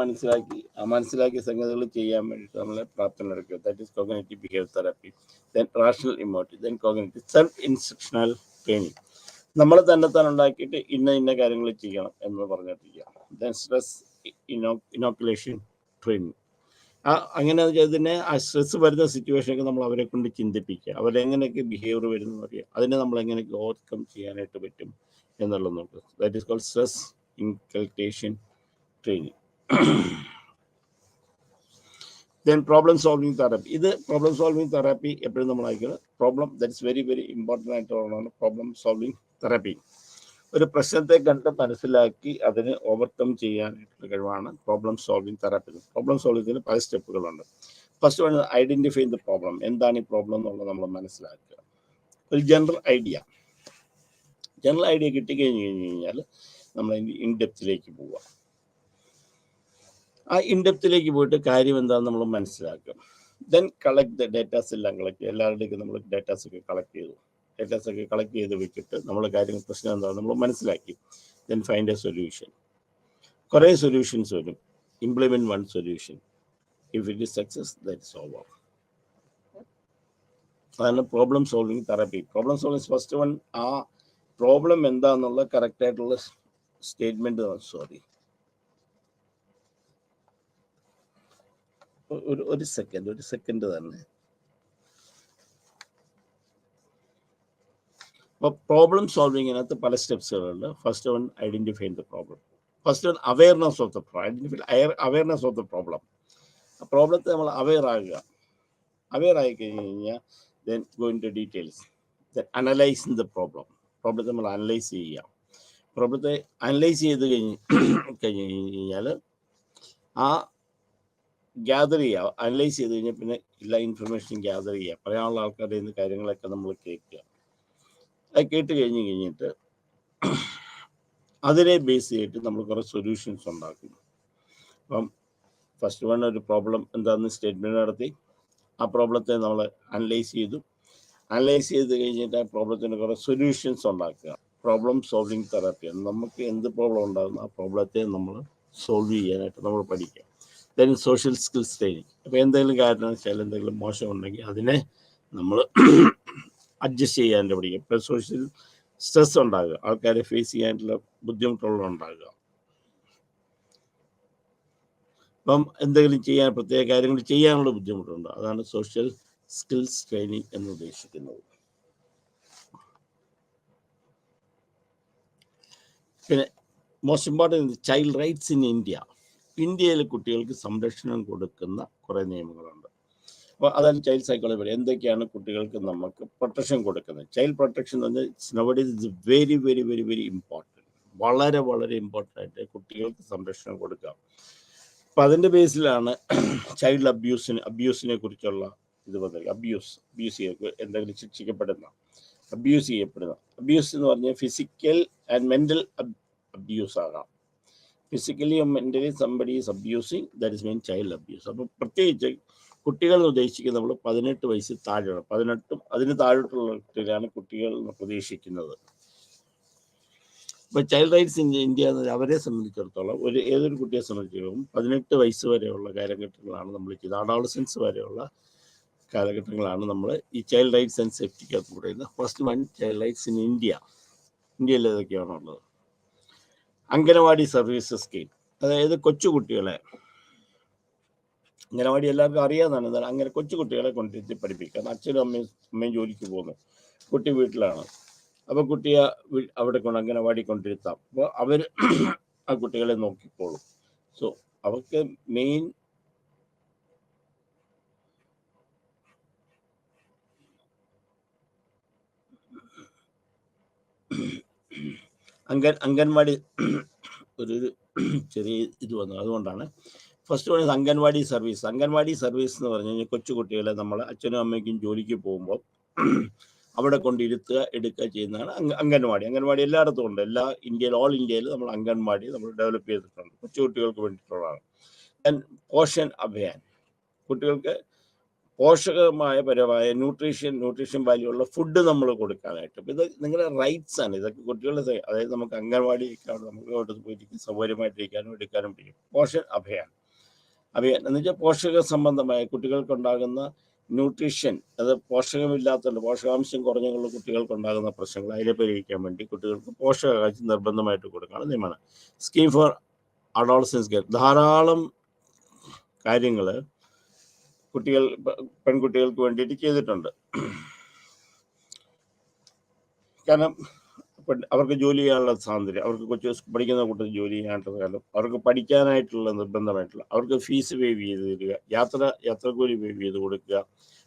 മനസ്സിലാക്കിയ സംഗതികൾ ചെയ്യാൻ വേണ്ടിയിട്ട് നമ്മളെ പ്രാപ്തനെടുക്കുക. That is cognitive behaviour therapy. Then rational emotive, then cognitive. Self instructional training. നമ്മൾ തന്നെത്താൻ ഉണ്ടാക്കിയിട്ട് ഇന്ന കാര്യങ്ങൾ ചെയ്യണം എന്ന് പറഞ്ഞിട്ടില്ല. Then stress inoculation training. അങ്ങനെ ഇതിനെ ആ സ്ട്രെസ് വരുന്ന സിറ്റുവേഷനൊക്കെ നമ്മൾ അവരെ കൊണ്ട് ചിന്തിപ്പിക്കുക, അവരെങ്ങനെയൊക്കെ ബിഹേവിയർ വരുന്നു അറിയാം, അതിനെ നമ്മൾ എങ്ങനെയൊക്കെ ഓവർകം ചെയ്യാനായിട്ട് പറ്റും എന്നുള്ളത് നോക്കുക. That is called stress inculcation training. Then problem solving therapy. ഇത് പ്രോബ്ലം സോൾവിങ് തെറാപ്പി എപ്പോഴും നമ്മൾ അയക്കുന്നത് problem, that is very very important ആയിട്ടുള്ളതാണ് പ്രോബ്ലം സോൾവിങ് തെറാപ്പി. ഒരു പ്രശ്നത്തെ കണ്ട് മനസ്സിലാക്കി അതിനെ ഓവർകം ചെയ്യാനായിട്ടുള്ള കഴിവാണ് പ്രോബ്ലം സോൾവിങ് തെറാപ്പി. പ്രോബ്ലം സോൾവിങ്ങിന് പല സ്റ്റെപ്പുകളുണ്ട്. First one identify the problem. എന്താണ് ഈ പ്രോബ്ലം എന്നുള്ളത് നമ്മൾ മനസ്സിലാക്കുക. ഒരു ജനറൽ ഐഡിയ കിട്ടിക്കഴിഞ്ഞ് കഴിഞ്ഞാൽ നമ്മൾ ഇൻഡെപ്തിലേക്ക് പോവുക. ആ ഇൻഡെപ്തിലേക്ക് പോയിട്ട് കാര്യം എന്താണെന്ന് നമ്മൾ മനസ്സിലാക്കുക. ദെൻ കളക്ട് ദ ഡേറ്റാസ് എല്ലാം കളക്ട് ചെയ്യുക. എല്ലാവരുടെയും നമ്മൾ ഡേറ്റാസൊക്കെ കളക്ട് ചെയ്ത് വെച്ചിട്ട് നമ്മൾ കാര്യങ്ങൾ പ്രശ്നം എന്താണെന്ന് നമ്മൾ മനസ്സിലാക്കി. Then find a solution. കുറേ സൊല്യൂഷൻസ് വരും. Implement one solution. If it is success that is over. അതാണ് problem solving therapy. Problem solving first one ആ പ്രോബ്ലം എന്താണെന്നുള്ള കറക്റ്റായിട്ടുള്ള സ്റ്റേറ്റ്മെൻറ്റ്. ഒരു സെക്കൻഡ് തന്നെ. അപ്പോൾ പ്രോബ്ലം സോൾവിങ്ങിനകത്ത് പല സ്റ്റെപ്സുകളുണ്ട്. First one identify the problem. First one awareness of the problem. ആ പ്രോബ്ലത്തെ നമ്മൾ അവെയർ ആയി കഴിഞ്ഞാൽ then go into details. Then analysing the പ്രോബ്ലത്തെ നമ്മൾ അനലൈസ് ചെയ്യുക. പ്രോബ്ലത്തെ അനലൈസ് ചെയ്ത് കഴിഞ്ഞാൽ ആ ഗ്യാദർ ചെയ്യുക. അനലൈസ് ചെയ്ത് കഴിഞ്ഞാൽ പിന്നെ എല്ലാ ഇൻഫർമേഷനും ഗ്യാദർ ചെയ്യുക. പറയാനുള്ള ആൾക്കാരുടെ നിന്ന് കാര്യങ്ങളൊക്കെ നമ്മൾ കേൾക്കുക. അത് കേട്ട് കഴിഞ്ഞിട്ട് അതിനെ ബേസ് ചെയ്തിട്ട് നമ്മൾ കുറേ സൊല്യൂഷൻസ് ഉണ്ടാക്കും. അപ്പം ഫസ്റ്റ് വൺ ഒരു പ്രോബ്ലം എന്താണെന്ന് സ്റ്റേറ്റ്മെൻറ്റ് നടത്തി. ആ പ്രോബ്ലത്തെ നമ്മൾ അനലൈസ് ചെയ്തു. അനലൈസ് ചെയ്ത് കഴിഞ്ഞിട്ട് ആ പ്രോബ്ലത്തിന് കുറേ സൊല്യൂഷൻസ് ഉണ്ടാക്കുക. Problem solving therapy. നമുക്ക് എന്ത് പ്രോബ്ലം ഉണ്ടാകുന്നു ആ പ്രോബ്ലത്തെ നമ്മൾ സോൾവ് ചെയ്യാനായിട്ട് നമ്മൾ പഠിക്കുക. Then social skills training. അപ്പോൾ എന്തെങ്കിലും കാരണവശാൽ എന്തെങ്കിലും മോശം ഉണ്ടെങ്കിൽ അതിനെ നമ്മൾ അഡ്ജസ്റ്റ് ചെയ്യാനായിട്ട് പഠിക്കുക. ഇപ്പോൾ സോഷ്യൽ സ്ട്രെസ് ഉണ്ടാകുക, ആൾക്കാരെ ഫേസ് ചെയ്യാനായിട്ടുള്ള ബുദ്ധിമുട്ടുകൾ ഉണ്ടാകുക. അപ്പം എന്തെങ്കിലും ചെയ്യാൻ പ്രത്യേക കാര്യങ്ങൾ ചെയ്യാനുള്ള ബുദ്ധിമുട്ടുണ്ട്. അതാണ് സോഷ്യൽ സ്കിൽസ് ട്രെയിനിങ് എന്ന് ഉദ്ദേശിക്കുന്നത്. പിന്നെ most important child rights in India. ഇന്ത്യയിലെ കുട്ടികൾക്ക് സംരക്ഷണം കൊടുക്കുന്ന കുറേ നിയമങ്ങളുണ്ട്. അപ്പോൾ അതാണ് ചൈൽഡ് സൈക്കോളജി. എന്തൊക്കെയാണ് കുട്ടികൾക്ക് നമുക്ക് പ്രൊട്ടക്ഷൻ കൊടുക്കുന്നത്? ചൈൽഡ് പ്രൊട്ടക്ഷൻ എന്ന് പറഞ്ഞാൽ nowadays is very very very very important. വളരെ വളരെ ഇമ്പോർട്ടൻ്റ് ആയിട്ട് കുട്ടികൾക്ക് സംരക്ഷണം കൊടുക്കുക. അപ്പം അതിൻ്റെ ബേസിലാണ് ചൈൽഡ് അബ്യൂസിനെ കുറിച്ചുള്ള ഇത് പറഞ്ഞത്. അബ്യൂസ് എന്തെങ്കിലും ശിക്ഷിക്കപ്പെടുന്ന, അബ്യൂസ് എന്ന് പറഞ്ഞാൽ ഫിസിക്കൽ ആൻഡ് മെൻ്റൽ അബ്യൂസ് ആകാം. Physically mentally somebody is abusing, that is mean child abuse. അപ്പോൾ പ്രത്യേകിച്ച് കുട്ടികൾ ഉദ്ദേശിക്കുന്നത് നമ്മൾ 18 വയസ്സിൽ താഴെയാണ്. 18 അതിന് താഴോട്ടുള്ള കുട്ടികളാണ് കുട്ടികൾ പ്രതീക്ഷിക്കുന്നത്. ഇപ്പോൾ ചൈൽഡ് റൈറ്റ്സ് ഇൻ ഇന്ത്യ എന്നത് അവരെ സംബന്ധിച്ചിടത്തോളം ഏതൊരു കുട്ടിയെ സംബന്ധിച്ചിടത്തോളം 18 വയസ്സ് വരെയുള്ള കാലഘട്ടങ്ങളാണ് നമ്മൾ ചെയ്തത്. അഡോളസൻസ് വരെയുള്ള കാലഘട്ടങ്ങളാണ് നമ്മൾ ഈ ചൈൽഡ് റൈറ്റ്സ് ആൻഡ് സേഫ്റ്റിക്കകത്ത് പറയുന്നത്. First one child rights in ഇന്ത്യയിൽ ഏതൊക്കെയാണുള്ളത്? Anganwadi services scheme. അതായത് കൊച്ചുകുട്ടികളെ, അംഗനവാടി എല്ലാവർക്കും അറിയാവുന്നതാണ്. എന്നാൽ അങ്ങനെ കൊച്ചുകുട്ടികളെ കൊണ്ടിരുത്തി പഠിപ്പിക്കുക. അച്ഛനും അമ്മയും ജോലിക്ക് പോകുന്നു, കുട്ടി വീട്ടിലാണ്. അപ്പോൾ കുട്ടിയെ അവിടെ കൊണ്ട് അംഗനവാടി കൊണ്ടിരുത്താം. അപ്പോൾ അവർ ആ കുട്ടികളെ നോക്കിക്കോളും. സോ അവർക്ക് മെയിൻ അംഗൻവാടി ഒരു ചെറിയ ഇത് വന്നു. അതുകൊണ്ടാണ് first one anganwadi service. Anganwadi service എന്ന് പറഞ്ഞു കഴിഞ്ഞാൽ കൊച്ചുകുട്ടികളെ നമ്മൾ അച്ഛനും അമ്മയ്ക്കും ജോലിക്ക് പോകുമ്പോൾ അവിടെ കൊണ്ടിരുത്തുക എടുക്കുക ചെയ്യുന്നതാണ് അംഗൻവാടി. എല്ലായിടത്തും ഉണ്ട്. ഓൾ ഇന്ത്യയിൽ നമ്മൾ അംഗൻവാടി നമ്മൾ ഡെവലപ്പ് ചെയ്തിട്ടുണ്ട്. കൊച്ചുകുട്ടികൾക്ക് വേണ്ടിയിട്ടുള്ളതാണ്. ദെൻ പോഷൻ അഭിയാൻ. കുട്ടികൾക്ക് പോഷകമായ പരമായ ന്യൂട്രീഷൻ വാല്യൂ ഉള്ള ഫുഡ് നമ്മൾ കൊടുക്കാനായിട്ട്. ഇത് നിങ്ങളുടെ റൈറ്റ്സ് ആണ്. ഇതൊക്കെ കുട്ടികളുടെ, അതായത് നമുക്ക് അംഗൻവാടി നമുക്ക് അവിടെ പോയിരിക്കും സൗകര്യമായിട്ടിരിക്കാനും എടുക്കാനും പറ്റും. പോഷൻ അഭിയാൻ എന്ന് വെച്ചാൽ പോഷക സംബന്ധമായ കുട്ടികൾക്കുണ്ടാകുന്ന ന്യൂട്രീഷൻ, അത് പോഷകമില്ലാത്തതുകൊണ്ട് പോഷകാംശം കുറഞ്ഞുള്ള കുട്ടികൾക്കുണ്ടാകുന്ന പ്രശ്നങ്ങൾ അതിനെ പരിഹരിക്കാൻ വേണ്ടി കുട്ടികൾക്ക് പോഷകാംശം നിർബന്ധമായിട്ട് കൊടുക്കുകയാണ് നിയമമാണ്. Scheme for adolescence care. ധാരാളം കാര്യങ്ങൾ പെൺകുട്ടികൾക്ക് വേണ്ടിയിട്ട് ചെയ്തിട്ടുണ്ട്. കാരണം അവർക്ക് ജോലി ചെയ്യാനുള്ള സ്വാതന്ത്ര്യം, അവർക്ക് പഠിക്കുന്ന കൂട്ടത്തിൽ ജോലി ചെയ്യാനായിട്ടുള്ള കാലം, അവർക്ക് പഠിക്കാനായിട്ടുള്ള നിർബന്ധമായിട്ടുള്ള, അവർക്ക് ഫീസ് വേവ് ചെയ്ത് തരിക, യാത്രക്കൂലി വേവ് ചെയ്ത് കൊടുക്കുക,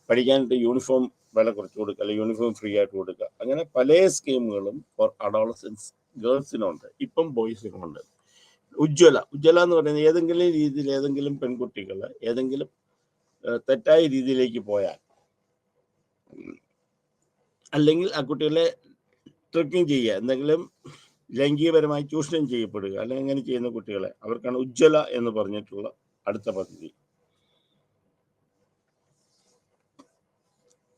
പഠിക്കാനായിട്ട് യൂണിഫോം വില കുറച്ച് കൊടുക്കുക, അല്ലെങ്കിൽ യൂണിഫോം ഫ്രീ ആയിട്ട് കൊടുക്കുക. അങ്ങനെ പല സ്കീമുകളും ഫോർ അഡോളസൻസ് ഗേൾസിനുണ്ട്, ഇപ്പം ബോയ്സിനുമുണ്ട്. ഉജ്ജ്വല എന്ന് പറയുന്നത് ഏതെങ്കിലും രീതിയിൽ ഏതെങ്കിലും പെൺകുട്ടികൾ ഏതെങ്കിലും തെറ്റായ രീതിയിലേക്ക് പോയാൽ, അല്ലെങ്കിൽ ആ കുട്ടികളെ ട്രക്കിങ് ചെയ്യുക, എന്തെങ്കിലും ലൈംഗികപരമായി ചൂഷണം ചെയ്യപ്പെടുക, അല്ലെങ്കിൽ അങ്ങനെ ചെയ്യുന്ന കുട്ടികളെ, അവർക്കാണ് ഉജ്ജ്വല എന്ന് പറഞ്ഞിട്ടുള്ള അടുത്ത പദ്ധതി.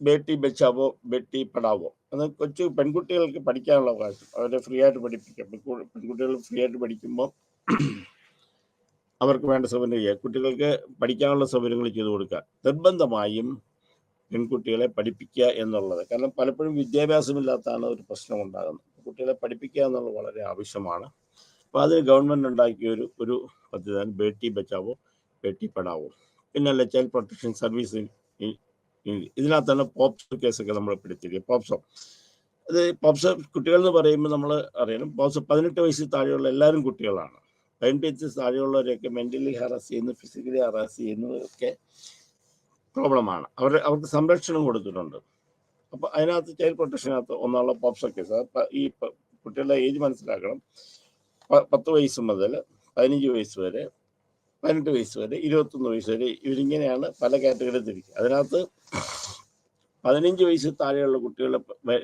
ബേട്ടി ബച്ചാവോ ബേട്ടി പഠാവോ. അത് കൊച്ചു പെൺകുട്ടികൾക്ക് പഠിക്കാനുള്ള അവകാശം, അവരെ ഫ്രീ ആയിട്ട് പഠിപ്പിക്കാം. പെൺകുട്ടികൾ ഫ്രീ ആയിട്ട് പഠിക്കുമ്പോൾ അവർക്ക് വേണ്ട സൗകര്യം ചെയ്യുക, കുട്ടികൾക്ക് പഠിക്കാനുള്ള സൗകര്യങ്ങൾ ചെയ്തു കൊടുക്കുക. നിർബന്ധമായും പെൺകുട്ടികളെ പഠിപ്പിക്കുക എന്നുള്ളത്, കാരണം പലപ്പോഴും വിദ്യാഭ്യാസമില്ലാത്തതാണ് ഒരു പ്രശ്നം ഉണ്ടാകുന്നത്. കുട്ടികളെ പഠിപ്പിക്കുക എന്നുള്ളത് വളരെ ആവശ്യമാണ്. അപ്പോൾ അതിന് ഗവൺമെൻറ് ഉണ്ടാക്കിയ ഒരു പദ്ധതിയാണ് ബേട്ടി ബച്ചാവോ ബേട്ടി പഠാവോ. പിന്നല്ല ചൈൽഡ് പ്രൊട്ടക്ഷൻ സർവീസ്. ഇതിനകത്താണ് പോപ്സോ കേസൊക്കെ നമ്മൾ പെടുത്തിയത്. പോപ്സോ കുട്ടികൾ എന്ന് പറയുമ്പോൾ നമ്മൾ അറിയണം, പോപ്സോ 18 വയസ്സിൽ താഴെയുള്ള എല്ലാവരും കുട്ടികളാണ്. 18 വയസ്സിൽ താഴെയുള്ളവരെയൊക്കെ മെൻ്റലി ഹറാസ് ചെയ്യുന്നു, ഫിസിക്കലി ഹറാസ് ചെയ്യുന്നതൊക്കെ പ്രോബ്ലമാണ്. അവർക്ക് സംരക്ഷണം കൊടുത്തിട്ടുണ്ട്. അപ്പോൾ അതിനകത്ത് ചൈൽഡ് പ്രൊട്ടക്ഷനകത്ത് ഒന്നുള്ള പോപ്സോ കേസ്. ഈ കുട്ടികളുടെ ഏജ് മനസ്സിലാക്കണം. 10 വയസ്സ് മുതൽ 15 വയസ്സ് വരെ, 18 വയസ്സ് വരെ, 21 വയസ്സ് വരെ, ഇവരിങ്ങനെയാണ് പല കാറ്റഗറി തിരിക്കുക. അതിനകത്ത് 15 വയസ്സിൽ താഴെയുള്ള കുട്ടികളെ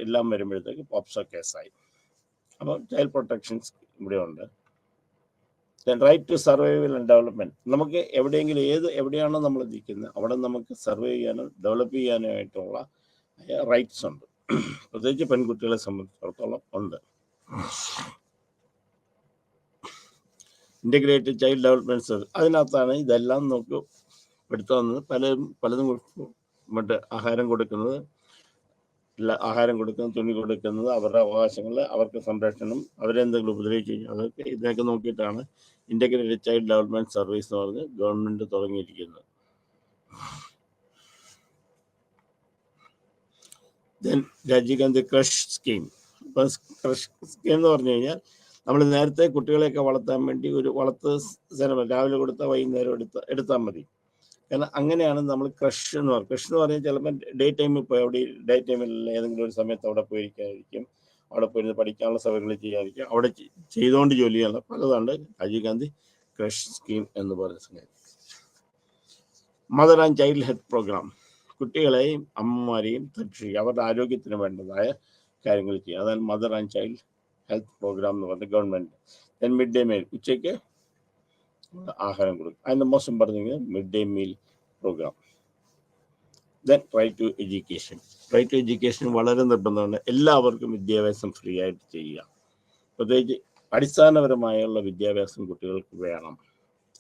എല്ലാം വരുമ്പോഴത്തേക്ക് പോപ്സോ കേസായി. അപ്പം ചൈൽഡ് പ്രൊട്ടക്ഷൻ ഇവിടെ ഉണ്ട്. Right to survival and development. നമുക്ക് എവിടെയെങ്കിലും എവിടെയാണോ നമ്മൾ നിൽക്കുന്നത് അവിടെ നമുക്ക് സർവൈവ് ചെയ്യാനോ ഡെവലപ്പ് ചെയ്യാനോ ആയിട്ടുള്ള റൈറ്റ്സ് ഉണ്ട്. പ്രത്യേകിച്ച് പെൺകുട്ടികളെ സംബന്ധിച്ചിടത്തോളം ഉണ്ട്. ഇൻ്റഗ്രേറ്റഡ് ചൈൽഡ് ഡെവലപ്മെന്റ് സർവീസ്, അതിനകത്താണ് ഇതെല്ലാം നമുക്ക് എടുത്തുവന്നത്. പലതും മറ്റ് ആഹാരം കൊടുക്കുന്നത്, തുണി കൊടുക്കുന്നത്, അവരുടെ അവകാശങ്ങൾ, അവർക്ക് സംരക്ഷണം, അവരെന്തെങ്കിലും ഉപദ്രവിച്ചു കഴിഞ്ഞാൽ അതൊക്കെ ഇതൊക്കെ നോക്കിയിട്ടാണ് ഇൻ്റഗ്രേറ്റഡ് ചൈൽഡ് ഡെവലപ്മെന്റ് സർവീസ് എന്ന് പറഞ്ഞ് ഗവൺമെൻറ് തുടങ്ങിയിരിക്കുന്നത്. Then Rajiv Gandhi creche scheme. ഇപ്പം ക്രഷ് സ്കീം എന്ന് പറഞ്ഞു കഴിഞ്ഞാൽ നമ്മൾ നേരത്തെ കുട്ടികളെയൊക്കെ വളർത്താൻ വേണ്ടി ഒരു വളർത്ത് സ്ഥലം രാവിലെ കൊടുത്താൽ വൈകുന്നേരം എടുത്താൽ മതി. കാരണം അങ്ങനെയാണ് നമ്മൾ ക്രഷ് എന്ന് പറയുന്നത്. ക്രഷ് എന്ന് പറഞ്ഞാൽ ചിലപ്പോൾ ഡേ ടൈമിൽ പോയി അവിടെ ഡേ ടൈമിൽ ഏതെങ്കിലും ഒരു സമയത്ത് അവിടെ പോയിരിക്കാതിരിക്കും, അവിടെ പോയിരുന്ന് പഠിക്കാനുള്ള സൗകര്യങ്ങൾ ചെയ്യാതിരിക്കും, അവിടെ ചെയ്തുകൊണ്ട് ജോലി ചെയ്യാനുള്ള പലതാണ് രാജീവ് ഗാന്ധി ക്രഷ് സ്കീം എന്ന് പറയുന്നത്. Mother and child health programme, കുട്ടികളെയും അമ്മമാരെയും സംരക്ഷിക്കുക, അവരുടെ ആരോഗ്യത്തിന് വേണ്ടതായ കാര്യങ്ങൾ ചെയ്യുക. അതാണ് mother and child health programme എന്ന് പറഞ്ഞത് government. Then mid day meal, ഉച്ചയ്ക്ക് ആഹാരം കൊടുക്കും. അതിൻ്റെ മോശം പറഞ്ഞെങ്കിൽ mid day meal programme. Then right to education. Right to education വളരെ നിർബന്ധമാണ്. എല്ലാവർക്കും വിദ്യാഭ്യാസം ഫ്രീ ആയിട്ട് ചെയ്യുക. പ്രത്യേകിച്ച് അടിസ്ഥാനപരമായുള്ള വിദ്യാഭ്യാസം കുട്ടികൾക്ക് വേണം.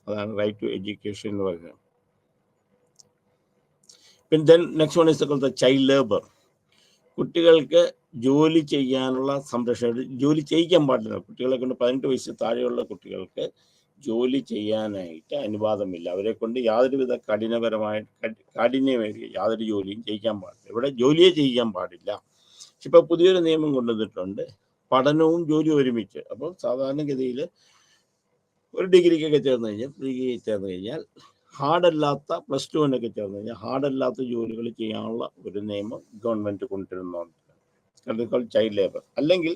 അതാണ് റൈറ്റ് ടു എഡ്യൂക്കേഷൻ എന്ന് പറയുന്നത്. പിന്നെ then next one is called child labour. കുട്ടികൾക്ക് ജോലി ചെയ്യാനുള്ള സംരക്ഷണം, ജോലി ചെയ്യിക്കാൻ പാടില്ല. കുട്ടികളെ കൊണ്ട് 18 വയസ്സിൽ താഴെയുള്ള കുട്ടികൾക്ക് ജോലി ചെയ്യാനായിട്ട് അനുവാദമില്ല. അവരെ കൊണ്ട് യാതൊരുവിധ കാഠിന്യമേറിയ യാതൊരു ജോലിയും ചെയ്യിക്കാൻ പാടില്ല. ഇവിടെ ജോലിയെ ചെയ്യിക്കാൻ പാടില്ല. പക്ഷെ ഇപ്പോൾ പുതിയൊരു നിയമം കൊണ്ടുവന്നിട്ടുണ്ട്, പഠനവും ജോലിയും ഒരുമിച്ച്. അപ്പോൾ സാധാരണഗതിയിൽ ഒരു ഡിഗ്രിക്കൊക്കെ ചേർന്ന് കഴിഞ്ഞാൽ ഹാർഡല്ലാത്ത +2 ചേർന്ന് കഴിഞ്ഞാൽ ഹാർഡല്ലാത്ത ജോലികൾ ചെയ്യാനുള്ള ഒരു നിയമം ഗവൺമെൻറ് കൊണ്ടുവരുന്നുണ്ട്. Child labour. അല്ലെങ്കിൽ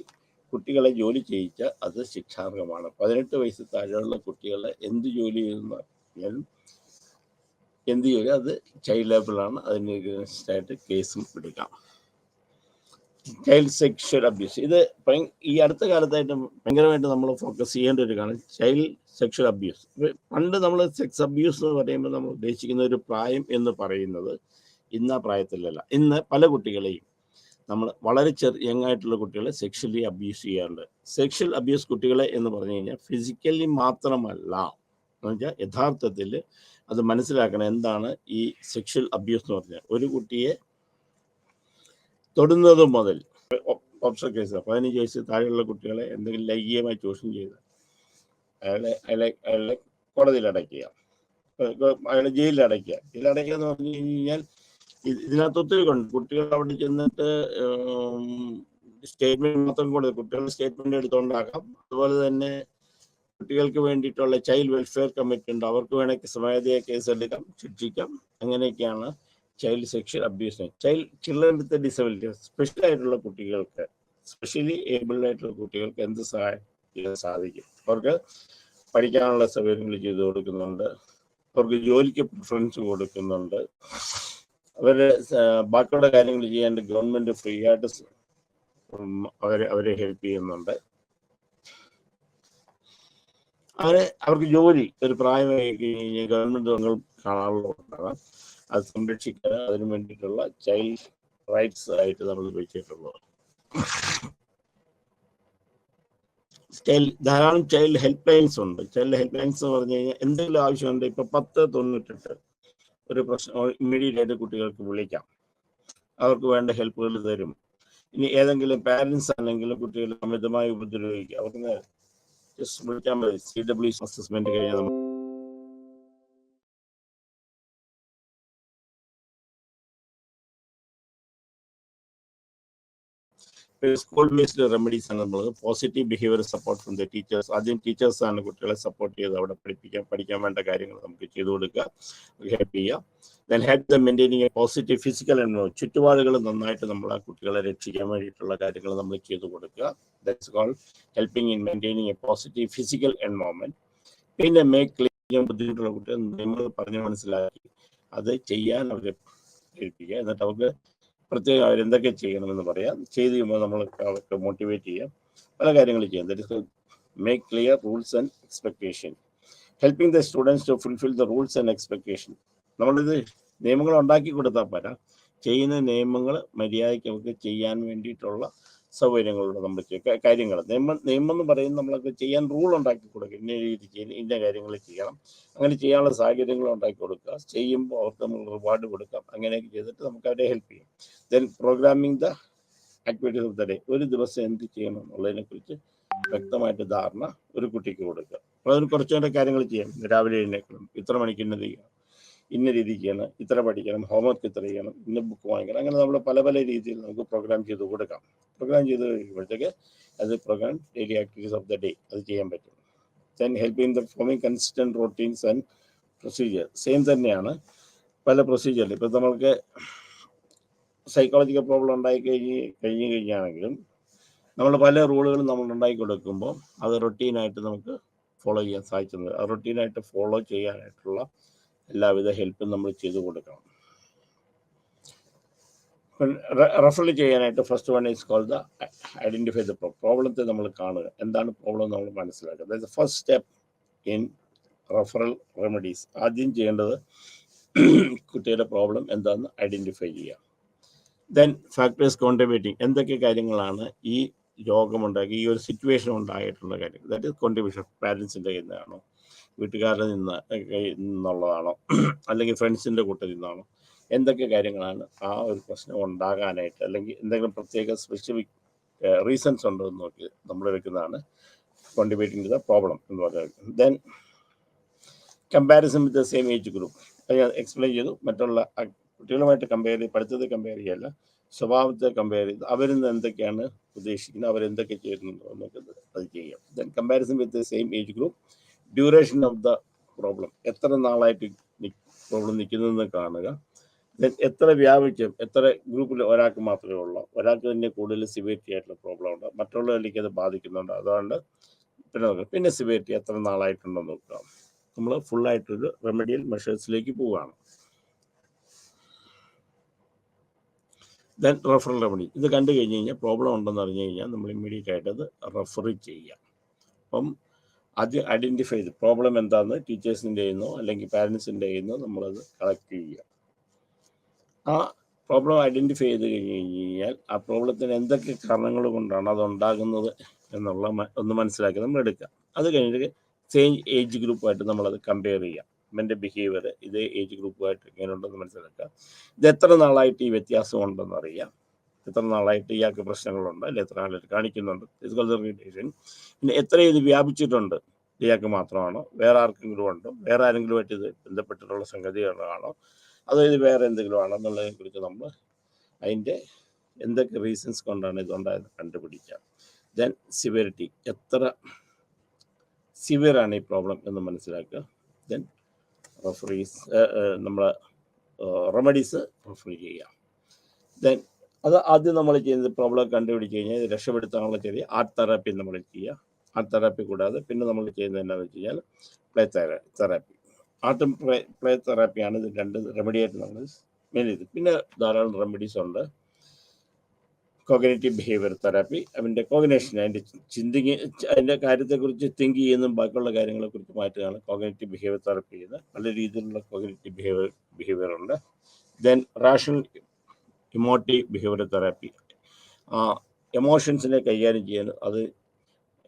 കുട്ടികളെ ജോലി ചെയ്യിച്ചാൽ അത് ശിക്ഷാർഹമാണ്. 18 വയസ്സിൽ താഴെയുള്ള കുട്ടികളെ എന്ത് ജോലി ചെയ്യുന്നാലും അത് ചൈൽഡ് ലേബറാണ്. അതിന് ആയിട്ട് കേസും എടുക്കാം. ചൈൽഡ് സെക്ഷൽ അബ്യൂസ്, ഇത് ഈ അടുത്ത കാലത്തായിട്ട് ഭയങ്കരമായിട്ട് നമ്മൾ ഫോക്കസ് ചെയ്യേണ്ട ഒരു കാര്യം ചൈൽഡ് സെക്ഷൽ അബ്യൂസ്. പണ്ട് നമ്മൾ സെക്സ് അബ്യൂസ് എന്ന് പറയുമ്പോൾ നമ്മൾ ഉദ്ദേശിക്കുന്ന ഒരു പ്രായം എന്ന് പറയുന്നത് ഇന്ന് ആ പ്രായത്തിലല്ല. ഇന്ന് പല കുട്ടികളെയും നമ്മൾ വളരെ യങ്ങായിട്ടുള്ള കുട്ടികളെ സെക്ഷലി അബ്യൂസ് ചെയ്യാറുണ്ട്. സെക്ഷൽ അബ്യൂസ് കുട്ടികളെ എന്ന് പറഞ്ഞു കഴിഞ്ഞാൽ ഫിസിക്കലി മാത്രമല്ല, എന്ന് വെച്ചാൽ യഥാർത്ഥത്തിൽ അത് മനസ്സിലാക്കണം എന്താണ് ഈ സെക്ഷൽ അബ്യൂസ് എന്ന് പറഞ്ഞാൽ. ഒരു കുട്ടിയെ തൊടുന്നത് മുതൽ പോപ്സോ കേസ് 15 വയസ്സിൽ താഴെയുള്ള കുട്ടികളെ എന്തെങ്കിലും ലൈംഗികമായി ചൂഷണം ചെയ്ത് അയാളെ കോടതിയിൽ അടയ്ക്കുക, അയാളെ ജയിലിൽ അടയ്ക്കുക. എന്ന് പറഞ്ഞു കഴിഞ്ഞാൽ ഇതിനകത്ത് ഒത്തിരി കൊണ്ട് കുട്ടികൾ അവിടെ ചെന്നിട്ട് സ്റ്റേറ്റ്മെന്റ് മാത്രം കൊടുത്ത് കുട്ടികളുടെ സ്റ്റേറ്റ്മെന്റ് എടുത്തുകൊണ്ടാക്കാം. അതുപോലെ തന്നെ കുട്ടികൾക്ക് വേണ്ടിയിട്ടുള്ള ചൈൽഡ് വെൽഫെയർ കമ്മിറ്റി ഉണ്ട്, അവർക്ക് വേണമെങ്കിൽ സ്വമേധയാ കേസെടുക്കാം, ശിക്ഷിക്കാം. അങ്ങനെയൊക്കെയാണ് child sexual abuse. Children with disability, special ആയിട്ടുള്ള കുട്ടികൾക്ക്, സ്പെഷ്യലി ഏബിൾഡ് ആയിട്ടുള്ള കുട്ടികൾക്ക് എന്ത് സഹായം ചെയ്യാൻ സാധിക്കും. അവർക്ക് പഠിക്കാനുള്ള സൗകര്യങ്ങൾ ചെയ്തു കൊടുക്കുന്നുണ്ട്, അവർക്ക് ജോലിക്ക് പ്രിഫറൻസ് കൊടുക്കുന്നുണ്ട്, അവരുടെ ബാക്കിയുള്ള കാര്യങ്ങൾ ചെയ്യാൻ ഗവൺമെന്റ് ഫ്രീ ആയിട്ട് അവരെ ഹെൽപ്പ് ചെയ്യുന്നുണ്ട്. അവർക്ക് ജോലി ഒരു പ്രായമായി കഴിഞ്ഞാൽ ഗവൺമെന്റ് നിങ്ങൾ കാണാറുള്ളതാണ്. അത് സംരക്ഷിക്കാൻ അതിനു വേണ്ടിയിട്ടുള്ള ചൈൽഡ് റൈറ്റ്സ് ആയിട്ട് നമ്മൾ വെച്ചിട്ടുള്ളത്. ധാരാളം ചൈൽഡ് ഹെൽപ്പ് ലൈൻസ് ഉണ്ട്. ചൈൽഡ് ഹെൽപ്പ് ലൈൻസ് എന്ന് പറഞ്ഞു കഴിഞ്ഞാൽ എന്തെങ്കിലും ആവശ്യമുണ്ട്, ഇപ്പൊ 1098 ഒരു പ്രശ്നം ഇമ്മീഡിയറ്റ് ആയിട്ട് കുട്ടികൾക്ക് വിളിക്കാം, അവർക്ക് വേണ്ട ഹെൽപ്പുകൾ തരും. ഇനി ഏതെങ്കിലും പാരൻസ് ആണെങ്കിലും കുട്ടികളെ അമിതമായി ഉപദ്രവിക്കുക, അവർക്ക് ജസ്റ്റ് വിളിക്കാൻ മതി. CWC അസസ്മെന്റ് കഴിഞ്ഞാൽ നമ്മൾ സ്കൂൾ ബേസ്ഡ് റെമഡീസ് ആണ് നമ്മൾ positive behaviour support from the teachers. ആദ്യം ടീച്ചേഴ്സാണ് കുട്ടികളെ സപ്പോർട്ട് ചെയ്ത് അവിടെ പഠിക്കാൻ വേണ്ട കാര്യങ്ങൾ നമുക്ക് ചെയ്തു കൊടുക്കുക, ഹെൽപ്പ് ചെയ്യുക. Then help the maintaining a positive physical environment. ചുറ്റുപാടുകൾ നന്നായിട്ട് നമ്മൾ ആ കുട്ടികളെ രക്ഷിക്കാൻ വേണ്ടിയിട്ടുള്ള കാര്യങ്ങൾ നമ്മൾ ചെയ്തു കൊടുക്കുക. That's called helping in maintaining a positive physical environment. പിന്നെ മേക്ക് ക്ലിയർ ബുദ്ധിമുട്ടുള്ള കുട്ടികൾ നമ്മൾ പറഞ്ഞ് മനസ്സിലാക്കി അത് ചെയ്യാൻ അവരെ ഏൽപ്പിക്കുക. എന്നിട്ട് അവർക്ക് പ്രത്യേകം അവരെന്തൊക്കെ ചെയ്യണമെന്ന് പറയാം. ചെയ്ത് കഴിയുമ്പോൾ നമ്മൾ അവർക്ക് മോട്ടിവേറ്റ് ചെയ്യാം, പല കാര്യങ്ങളും ചെയ്യാം. That is make clear rules and expectation. Helping the students to fulfil the rules and expectation. നമ്മളിത് നിയമങ്ങൾ ഉണ്ടാക്കി കൊടുത്താൽ പോരാ, ചെയ്യുന്ന നിയമങ്ങൾ മര്യാദയ്ക്ക് അവർക്ക് ചെയ്യാൻ വേണ്ടിയിട്ടുള്ള സൗകര്യങ്ങളുള്ള നമ്മൾ കാര്യങ്ങൾ. നിയമം എന്ന് പറയുന്നത് നമ്മളൊക്കെ ചെയ്യാൻ റൂൾ ഉണ്ടാക്കി കൊടുക്കുക, ഇന്ന രീതി ചെയ്യണം, ഇന്ന കാര്യങ്ങൾ ചെയ്യണം, അങ്ങനെ ചെയ്യാനുള്ള സാഹചര്യങ്ങൾ ഉണ്ടാക്കി കൊടുക്കുക. ചെയ്യുമ്പോൾ അവർക്ക് നമ്മൾ റിവാർഡ് കൊടുക്കാം. അങ്ങനെയൊക്കെ ചെയ്തിട്ട് നമുക്ക് അവരെ ഹെൽപ്പ് ചെയ്യും. Then programming the activities of the day. ഒരു ദിവസം എന്ത് ചെയ്യണം എന്നുള്ളതിനെ കുറിച്ച് വ്യക്തമായിട്ട് ധാരണ ഒരു കുട്ടിക്ക് കൊടുക്കുക. അപ്പോൾ അതിന് കുറച്ചുകൂടെ കാര്യങ്ങൾ ചെയ്യാം. രാവിലെ എഴുന്നേൽക്കണം, ഇത്ര മണിക്ക് ഇന്നത് ചെയ്യണം, ഇന്ന രീതി ചെയ്യണം, ഇത്ര പഠിക്കണം, ഹോംവർക്ക് ഇത്ര ചെയ്യണം, ഇന്ന ബുക്ക് വാങ്ങിക്കണം. അങ്ങനെ നമ്മൾ പല പല രീതിയിൽ നമുക്ക് പ്രോഗ്രാം ചെയ്ത് കൊടുക്കാം. പ്രോഗ്രാം ചെയ്ത് കഴിയുമ്പോഴത്തേക്ക് അത് programme daily activities of the day അത് ചെയ്യാൻ പറ്റും. Then helping the forming consistent routines and procedure. Same തന്നെയാണ് പല പ്രൊസീജിയറിൽ. ഇപ്പം നമ്മൾക്ക് സൈക്കോളജിക്കൽ പ്രോബ്ലം കഴിഞ്ഞാണെങ്കിലും നമ്മൾ പല റൂളുകളും നമ്മൾ ഉണ്ടാക്കി കൊടുക്കുമ്പോൾ അത് റൊട്ടീനായിട്ട് നമുക്ക് ഫോളോ ചെയ്യാൻ സാധിക്കുന്നത്. ആ റൊട്ടീനായിട്ട് ഫോളോ ചെയ്യാനായിട്ടുള്ള എല്ലാവിധ ഹെൽപ്പും നമ്മൾ ചെയ്തു കൊടുക്കണം. റെഫർ ചെയ്യാനായിട്ട് first one is called the identify the പ്രോബ്ലത്തെ നമ്മൾ കാണുക, എന്താണ് പ്രോബ്ലം നമ്മൾ മനസ്സിലാക്കുക. That's the first step in referral remedies. ആദ്യം ചെയ്യേണ്ടത് കുട്ടിയുടെ പ്രോബ്ലം എന്താണെന്ന് ഐഡന്റിഫൈ ചെയ്യുക. Then factors contributing. എന്തൊക്കെ കാര്യങ്ങളാണ് ഈ രോഗമുണ്ടാക്കി, ഈ ഒരു സിറ്റുവേഷൻ ഉണ്ടായിട്ടുള്ള കാര്യങ്ങൾ. That is contribution. പാരൻസിൻ്റെ കയ്യിൽ നിന്നാണോ, വീട്ടുകാരുടെ നിന്നുള്ളതാണോ, അല്ലെങ്കിൽ ഫ്രണ്ട്സിൻ്റെ കൂട്ടത്തിൽ നിന്നാണോ, എന്തൊക്കെ കാര്യങ്ങളാണ് ആ ഒരു പ്രശ്നം ഉണ്ടാകാനായിട്ട്, അല്ലെങ്കിൽ എന്തെങ്കിലും പ്രത്യേക സ്പെസിഫിക് റീസൺസ് ഉണ്ടോ എന്ന് നോക്കി നമ്മൾ വെക്കുന്നതാണ് കോൺട്രിബ്യൂട്ടിങ് ടു ദ പ്രോബ്ലം എന്ന് പറയുന്നത്. Then comparison with the same age group. അത് ഞാൻ എക്സ്പ്ലെയിൻ ചെയ്തു. മറ്റുള്ള കുട്ടികളുമായിട്ട് കമ്പയർ ചെയ്ത്, പഠിത്തത്തെ കമ്പയർ ചെയ്യല്ല, സ്വഭാവത്തെ കമ്പയർ ചെയ്ത് അവരിൽ നിന്ന് എന്തൊക്കെയാണ് ഉദ്ദേശിക്കുന്നത്, അവരെന്തൊക്കെ ചെയ്യുന്നുണ്ടോ എന്നൊക്കെ അത് ചെയ്യാം. Then comparison with the same age group. Duration of the problem. എത്ര നാളായിട്ട് പ്രോബ്ലം നിൽക്കുന്നതെന്ന് കാണുക. ദെൻ എത്ര വ്യാപിച്ചും, എത്ര ഗ്രൂപ്പിൽ ഒരാൾക്ക് മാത്രമേ ഉള്ളൂ, ഒരാൾക്ക് തന്നെ കൂടുതൽ സിവിയറിറ്റി ആയിട്ടുള്ള പ്രോബ്ലം ഉണ്ട്, മറ്റുള്ളവരിലേക്ക് അത് ബാധിക്കുന്നുണ്ട്, അതുകൊണ്ട് പിന്നെ സിവിയറിറ്റി എത്ര നാളായിട്ടുണ്ടെന്ന് നോക്കുക. നമ്മൾ ഫുള്ളായിട്ടൊരു റെമഡിയൽ മെഷേഴ്സിലേക്ക് പോവുകയാണ്. Then referral remedy. ഇത് കണ്ടു കഴിഞ്ഞ് കഴിഞ്ഞാൽ പ്രോബ്ലം ഉണ്ടെന്ന് അറിഞ്ഞു കഴിഞ്ഞാൽ നമ്മൾ ഇമ്മീഡിയറ്റ് ആയിട്ട് അത് റെഫർ ചെയ്യുക. അപ്പം അത് ഐഡൻറ്റിഫൈ ചെയ്ത് പ്രോബ്ലം എന്താണെന്ന് ടീച്ചേഴ്സിൻ്റെ കയ്യിൽ നിന്നോ അല്ലെങ്കിൽ പാരൻസിൻ്റെ കയ്യിൽ നിന്നോ നമ്മളത് കളക്ട് ചെയ്യുക. ആ പ്രോബ്ലം ഐഡൻറ്റിഫൈ ചെയ്ത് കഴിഞ്ഞ് കഴിഞ്ഞാൽ ആ പ്രോബ്ലത്തിന് എന്തൊക്കെ കാരണങ്ങൾ കൊണ്ടാണ് അതുണ്ടാകുന്നത് എന്നുള്ള ഒന്ന് മനസ്സിലാക്കി നമ്മൾ എടുക്കുക. അത് കഴിഞ്ഞിട്ട് സെയിം ഏജ് ഗ്രൂപ്പുമായിട്ട് നമ്മളത് കമ്പയർ ചെയ്യുക. എൻ്റെ ബിഹേവിയർ ഇതേ ഏജ് ഗ്രൂപ്പുമായിട്ട് എങ്ങനെ ഉണ്ടെന്ന് മനസ്സിലാക്കുക. ഇത് എത്ര നാളായിട്ട് ഈ വ്യത്യാസം ഉണ്ടെന്ന് അറിയാം, എത്ര നാളായിട്ട് ഇയാൾക്ക് പ്രശ്നങ്ങളുണ്ട്, അല്ലെങ്കിൽ എത്ര നാളായിട്ട് കാണിക്കുന്നുണ്ട്, ഇറിറ്റേഷൻ. പിന്നെ എത്ര ഇത് വ്യാപിച്ചിട്ടുണ്ട്, ഇയാൾക്ക് മാത്രമാണോ, വേറെ ആർക്കെങ്കിലും ഉണ്ടോ, വേറെ ആരെങ്കിലുമായിട്ട് ഇത് ബന്ധപ്പെട്ടിട്ടുള്ള സംഗതികളാണോ, അതോ ഇത് വേറെ എന്തെങ്കിലും ആണോ എന്നുള്ളതിനെ കുറിച്ച് നമ്മൾ അതിൻ്റെ എന്തൊക്കെ റീസൺസ് കൊണ്ടാണ് ഇതുണ്ടായത് കണ്ടുപിടിക്കുക. ദെൻ സിവിയറിറ്റി, എത്ര സിവിയറാണ് ഈ പ്രോബ്ലം എന്ന് മനസ്സിലാക്കുക. ദെൻ റെഫറീസ് നമ്മൾ റെമഡീസ് റെഫർ ചെയ്യുക. ദെൻ അത് ആദ്യം നമ്മൾ ചെയ്യുന്നത് പ്രോബ്ലം കണ്ടുപിടിച്ച് കഴിഞ്ഞാൽ രക്ഷപ്പെടുത്താനുള്ള ചെറിയ ആർട്ട് തെറാപ്പി നമ്മൾ ചെയ്യുക. ആർട്ട് തെറാപ്പി കൂടാതെ പിന്നെ നമ്മൾ ചെയ്യുന്നത് എന്താണെന്ന് വെച്ച് കഴിഞ്ഞാൽ പ്ലേ തെറാപ്പി. ആർട്ടും പ്ലേ തെറാപ്പിയാണ് ഇത് രണ്ട് റെമഡിയായിട്ട് നമ്മൾ മെയിൻ ചെയ്ത്. പിന്നെ ധാരാളം റെമഡീസ് ഉണ്ട്. കോഗ്നിറ്റീവ് ബിഹേവിയർ തെറാപ്പി, അതിൻ്റെ കോഗ്നേഷൻ, അതിൻ്റെ കാര്യത്തെക്കുറിച്ച് തിങ്ക് ചെയ്യുന്നതും ബാക്കിയുള്ള കാര്യങ്ങളെക്കുറിച്ച് മാറ്റുകയാണ് കോഗ്നിറ്റീവ് ബിഹേവിയർ തെറാപ്പി ചെയ്യുന്നത്. പല രീതിയിലുള്ള കോഗ്നിറ്റീവ് ബിഹേവിയർ ഉണ്ട്. Then rational emotive behaviour therapy, എമോഷൻസിനെ കൈകാര്യം ചെയ്യുന്നത്, അത്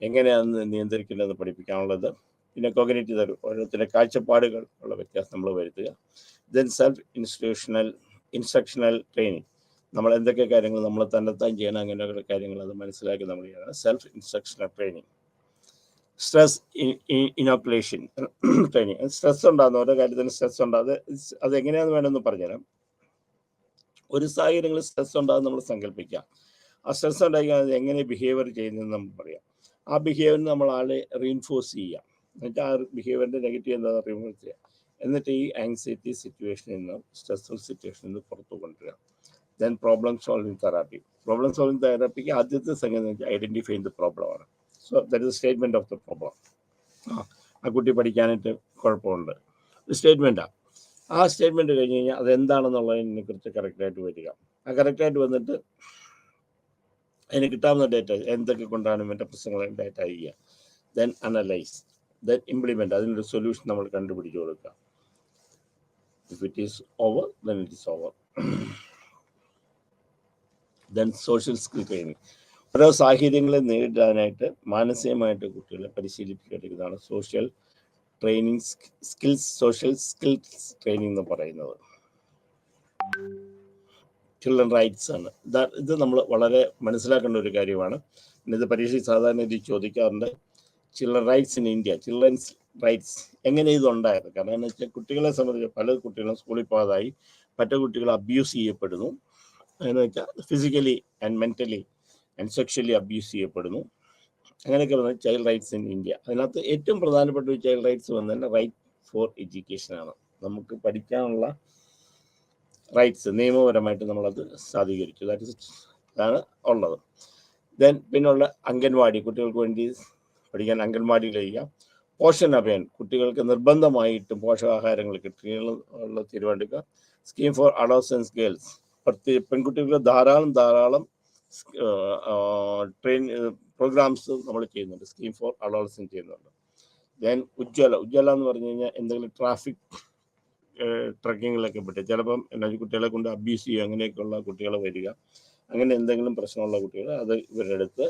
എങ്ങനെയാണെന്ന് നിയന്ത്രിക്കേണ്ടതെന്ന് പഠിപ്പിക്കാനുള്ളത്. പിന്നെ കോഗ്നിറ്റീവ് തെറാപ്പി, ഓരോരുത്തരുടെ കാഴ്ചപ്പാടുകൾ ഉള്ള വ്യത്യാസം നമ്മൾ വരുത്തുക. ദെൻ സെൽഫ് ഇൻസ്ട്രക്ഷണൽ ട്രെയിനിങ്, നമ്മൾ എന്തൊക്കെ കാര്യങ്ങൾ നമ്മൾ തന്നെത്താൻ ചെയ്യണം, അങ്ങനെയുള്ള കാര്യങ്ങൾ അത് മനസ്സിലാക്കി നമ്മൾ ചെയ്യണം. Self instructional training. Stress inoculation training. Stress ഉണ്ടാകുന്ന ഓരോ കാര്യത്തിന് സ്ട്രെസ് ഉണ്ടാകുന്നത്, അത് എങ്ങനെയാണെന്ന് വേണമെന്ന് പറഞ്ഞുതരാം. ഒരു സാഹചര്യങ്ങളിൽ സ്ട്രെസ് ഉണ്ടാകുന്ന നമ്മൾ സങ്കല്പിക്കുക. ആ സ്ട്രെസ് ഉണ്ടായിരിക്കുന്നത് എങ്ങനെ ബിഹേവിയർ ചെയ്യുന്നതെന്ന് നമുക്ക് പറയാം. ആ ബിഹേവിയറിന് നമ്മൾ ആളെ റീഇൻഫോഴ്സ് ചെയ്യാം. എന്നിട്ട് ആ ബിഹേവിയറിൻ്റെ നെഗറ്റീവ് എന്താ റിമൂവ് ചെയ്യുക. എന്നിട്ട് ഈ ആങ്സൈറ്റി സിറ്റുവേഷനിൽ നിന്ന്, സ്ട്രെസ്ഫുൾ സിറ്റുവേഷനിൽ നിന്ന് പുറത്തു കൊണ്ടുവരിക. Then problem solving therapy. Problem solving തെറാപ്പിക്ക് ആദ്യത്തെ സംഗതി എന്ന് വെച്ചാൽ ഐഡൻറ്റിഫൈ ദ പ്രോബ്ലം ആണ്. So that is statement of the problem. ആ കുട്ടി പഠിക്കാനായിട്ട് കുഴപ്പമുണ്ട്, ഒരു സ്റ്റേറ്റ്മെൻറ്റാണ്. ആ സ്റ്റേറ്റ്മെൻറ്റ് കഴിഞ്ഞ് കഴിഞ്ഞാൽ അതെന്താണെന്നുള്ളതിനെ കുറിച്ച് കറക്റ്റായിട്ട് വരിക. ആ കറക്റ്റായിട്ട് വന്നിട്ട് അതിന് കിട്ടാവുന്ന ഡേറ്റ എന്തൊക്കെ കൊണ്ടാണ് ഇവൻ്റെ പ്രശ്നങ്ങൾ ഡേറ്റ ചെയ്യുക. Then analyse, then implement. അതിനൊരു സൊല്യൂഷൻ നമ്മൾ കണ്ടുപിടിച്ച് കൊടുക്കുക. If it is over then it is over. Then social skill training. ഓരോ സാഹചര്യങ്ങളെ നേരിടാനായിട്ട് മാനസികമായിട്ട് കുട്ടികളെ പരിശീലിപ്പിക്കുന്നതാണ് social training skills, social skills training എന്ന് പറയുന്നത്. ചിൽഡ്രൻ റൈറ്റ്സ് ആണ് ഇത് നമ്മൾ വളരെ മനസ്സിലാക്കേണ്ട ഒരു കാര്യമാണ്. ഇത് പരീക്ഷയിൽ സാധാരണ രീതി ചോദിക്കാറുണ്ട്. Children rights in India, children's rights എങ്ങനെ ഇതുണ്ടായത്? കാരണം എന്ന് വെച്ചാൽ കുട്ടികളെ സംബന്ധിച്ച് പല കുട്ടികളും സ്കൂളിൽ പോകാതായി, മറ്റു കുട്ടികൾ അബ്യൂസ് ചെയ്യപ്പെടുന്നു. എന്ന് വെച്ചാൽ physically and mentally and sexually abuse ചെയ്യപ്പെടുന്നു. അങ്ങനെയൊക്കെ വന്നത് ചൈൽഡ് റൈറ്റ്സ് ഇൻ ഇന്ത്യ. അതിനകത്ത് ഏറ്റവും പ്രധാനപ്പെട്ട ഒരു ചൈൽഡ് റൈറ്റ്സ് വന്നതിൻ്റെ റൈറ്റ് ഫോർ എഡ്യൂക്കേഷനാണ്. നമുക്ക് പഠിക്കാനുള്ള റൈറ്റ്സ് നിയമപരമായിട്ട് നമ്മളത് സാധൂകരിച്ചു. അതാണ് ഉള്ളത്. ദെൻ പിന്നുള്ള അംഗൻവാടി, കുട്ടികൾക്ക് വേണ്ടി പഠിക്കാൻ അംഗൻവാടിയിലേക്ക്. പോഷൻ അഭിയാൻ, കുട്ടികൾക്ക് നിർബന്ധമായിട്ടും പോഷകാഹാരങ്ങൾ കിട്ടുകയുള്ള തീരുമാനിക്കുക. സ്കീം ഫോർ അഡോളസൻസ് ഗേൾസ്, പെൺകുട്ടികൾക്ക് ധാരാളം പ്രോഗ്രാംസ് നമ്മൾ ചെയ്യുന്നുണ്ട്. സ്കീം ഫോർ അഡോളസൻസ് ചെയ്യുന്നുണ്ട്. ദെൻ ഉജ്ജ്വല എന്ന് പറഞ്ഞു കഴിഞ്ഞാൽ എന്തെങ്കിലും ട്രാഫിക് ട്രക്കിങ്ങിലൊക്കെ പെട്ട് ചിലപ്പം കുട്ടികളെ കൊണ്ട് അബ്യൂസ് ചെയ്യുക, അങ്ങനെയൊക്കെയുള്ള കുട്ടികൾ വരിക. അങ്ങനെ എന്തെങ്കിലും പ്രശ്നമുള്ള കുട്ടികൾ അത് ഇവരുടെ അടുത്ത്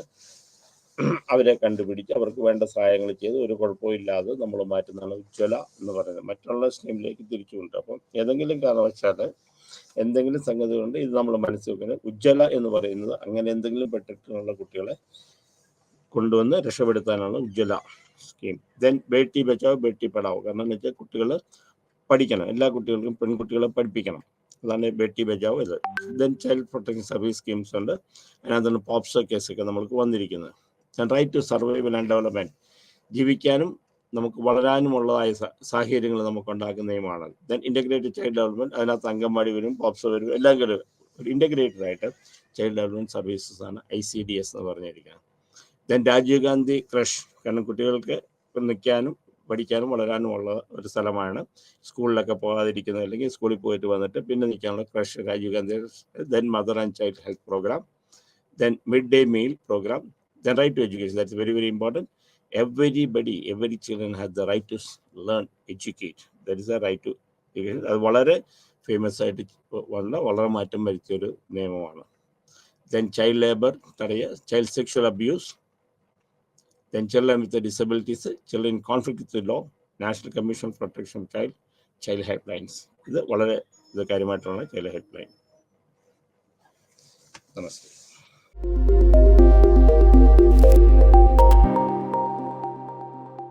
അവരെ കണ്ടുപിടിച്ച് അവർക്ക് വേണ്ട സഹായങ്ങൾ ചെയ്ത് ഒരു കുഴപ്പമില്ലാതെ നമ്മൾ മാറ്റുന്നതാണ് ഉജ്ജ്വല എന്ന് പറയുന്നത്. മറ്റുള്ള സ്ട്രീമിലേക്ക് തിരിച്ചുകൊണ്ട് അപ്പം ഏതെങ്കിലും കാരണവശാൽ എന്തെങ്കിലും സംഗതി കൊണ്ട് ഇത് നമ്മൾ മനസ്സിൽ വെക്കുന്നത്. ഉജ്ജ്വല എന്ന് പറയുന്നത് അങ്ങനെ എന്തെങ്കിലും പെട്ടിട്ടുള്ള കുട്ടികളെ കൊണ്ടുവന്ന് രക്ഷപ്പെടുത്താനാണ് ഉജ്ജ്വല സ്കീം. ദെൻ ബേട്ടി ബച്ചാവോ ബേട്ടി പഠാവോ. കാരണം എന്ന് വെച്ചാൽ കുട്ടികൾ പഠിക്കണം, എല്ലാ കുട്ടികൾക്കും പെൺകുട്ടികളെ പഠിപ്പിക്കണം. അതാണ് ബേട്ടി ബച്ചാവോ ഇത്. Then child protection service schemes ഉണ്ട്. അതിനകത്താണ് പോപ്സോ കേസൊക്കെ നമ്മൾക്ക് വന്നിരിക്കുന്നത്. Then right to survival and development, ജീവിക്കാനും നമുക്ക് വളരാനുമുള്ളതായ സാഹചര്യങ്ങൾ നമുക്ക് ഉണ്ടാക്കുന്ന നിയമമാണ്. ദെൻ ഇൻ്റഗ്രേറ്റഡ് ചൈൽഡ് ഡെവലപ്മെൻറ്റ്, അതിനകത്ത് അംഗൻവാടി വരും, പോപ്സോ വരും, എല്ലാം കൂടെ ഒരു ഇൻ്റഗ്രേറ്റഡ് ആയിട്ട് ചൈൽഡ് ഡെവലപ്മെൻറ്റ് സർവീസസ് ആണ് ICDS എന്ന് പറഞ്ഞിരിക്കുന്നത്. ദെൻ രാജീവ് ഗാന്ധി ക്രഷ്, കാരണം കുട്ടികൾക്ക് നിൽക്കാനും പഠിക്കാനും വളരാനുമുള്ള ഒരു സ്ഥലമാണ്. സ്കൂളിലൊക്കെ പോകാതിരിക്കുന്നത്, അല്ലെങ്കിൽ സ്കൂളിൽ പോയിട്ട് വന്നിട്ട് പിന്നെ നിൽക്കാനുള്ള creche Rajiv Gandhi. Then mother and child health programme, then mid day meal programme, then right to education. That's very very important. every children has the right to learn, educate. That is the right to education. അത് വളരെ ഫേമസ് ആയിട്ട് വന്ന വളരെ മാറ്റം വരുത്തിയൊരു നിയമമാണ്. ദെൻ ചൈൽഡ് ലേബർ തടയുക, child sexual abuse, then children with disabilities, children in conflict with law, national commission for protection of child help lines. ഇത് വളരെ കാര്യമായിട്ടുള്ള ചൈൽഡ് ഹെൽപ്പ് ലൈൻ. നമസ്തേ.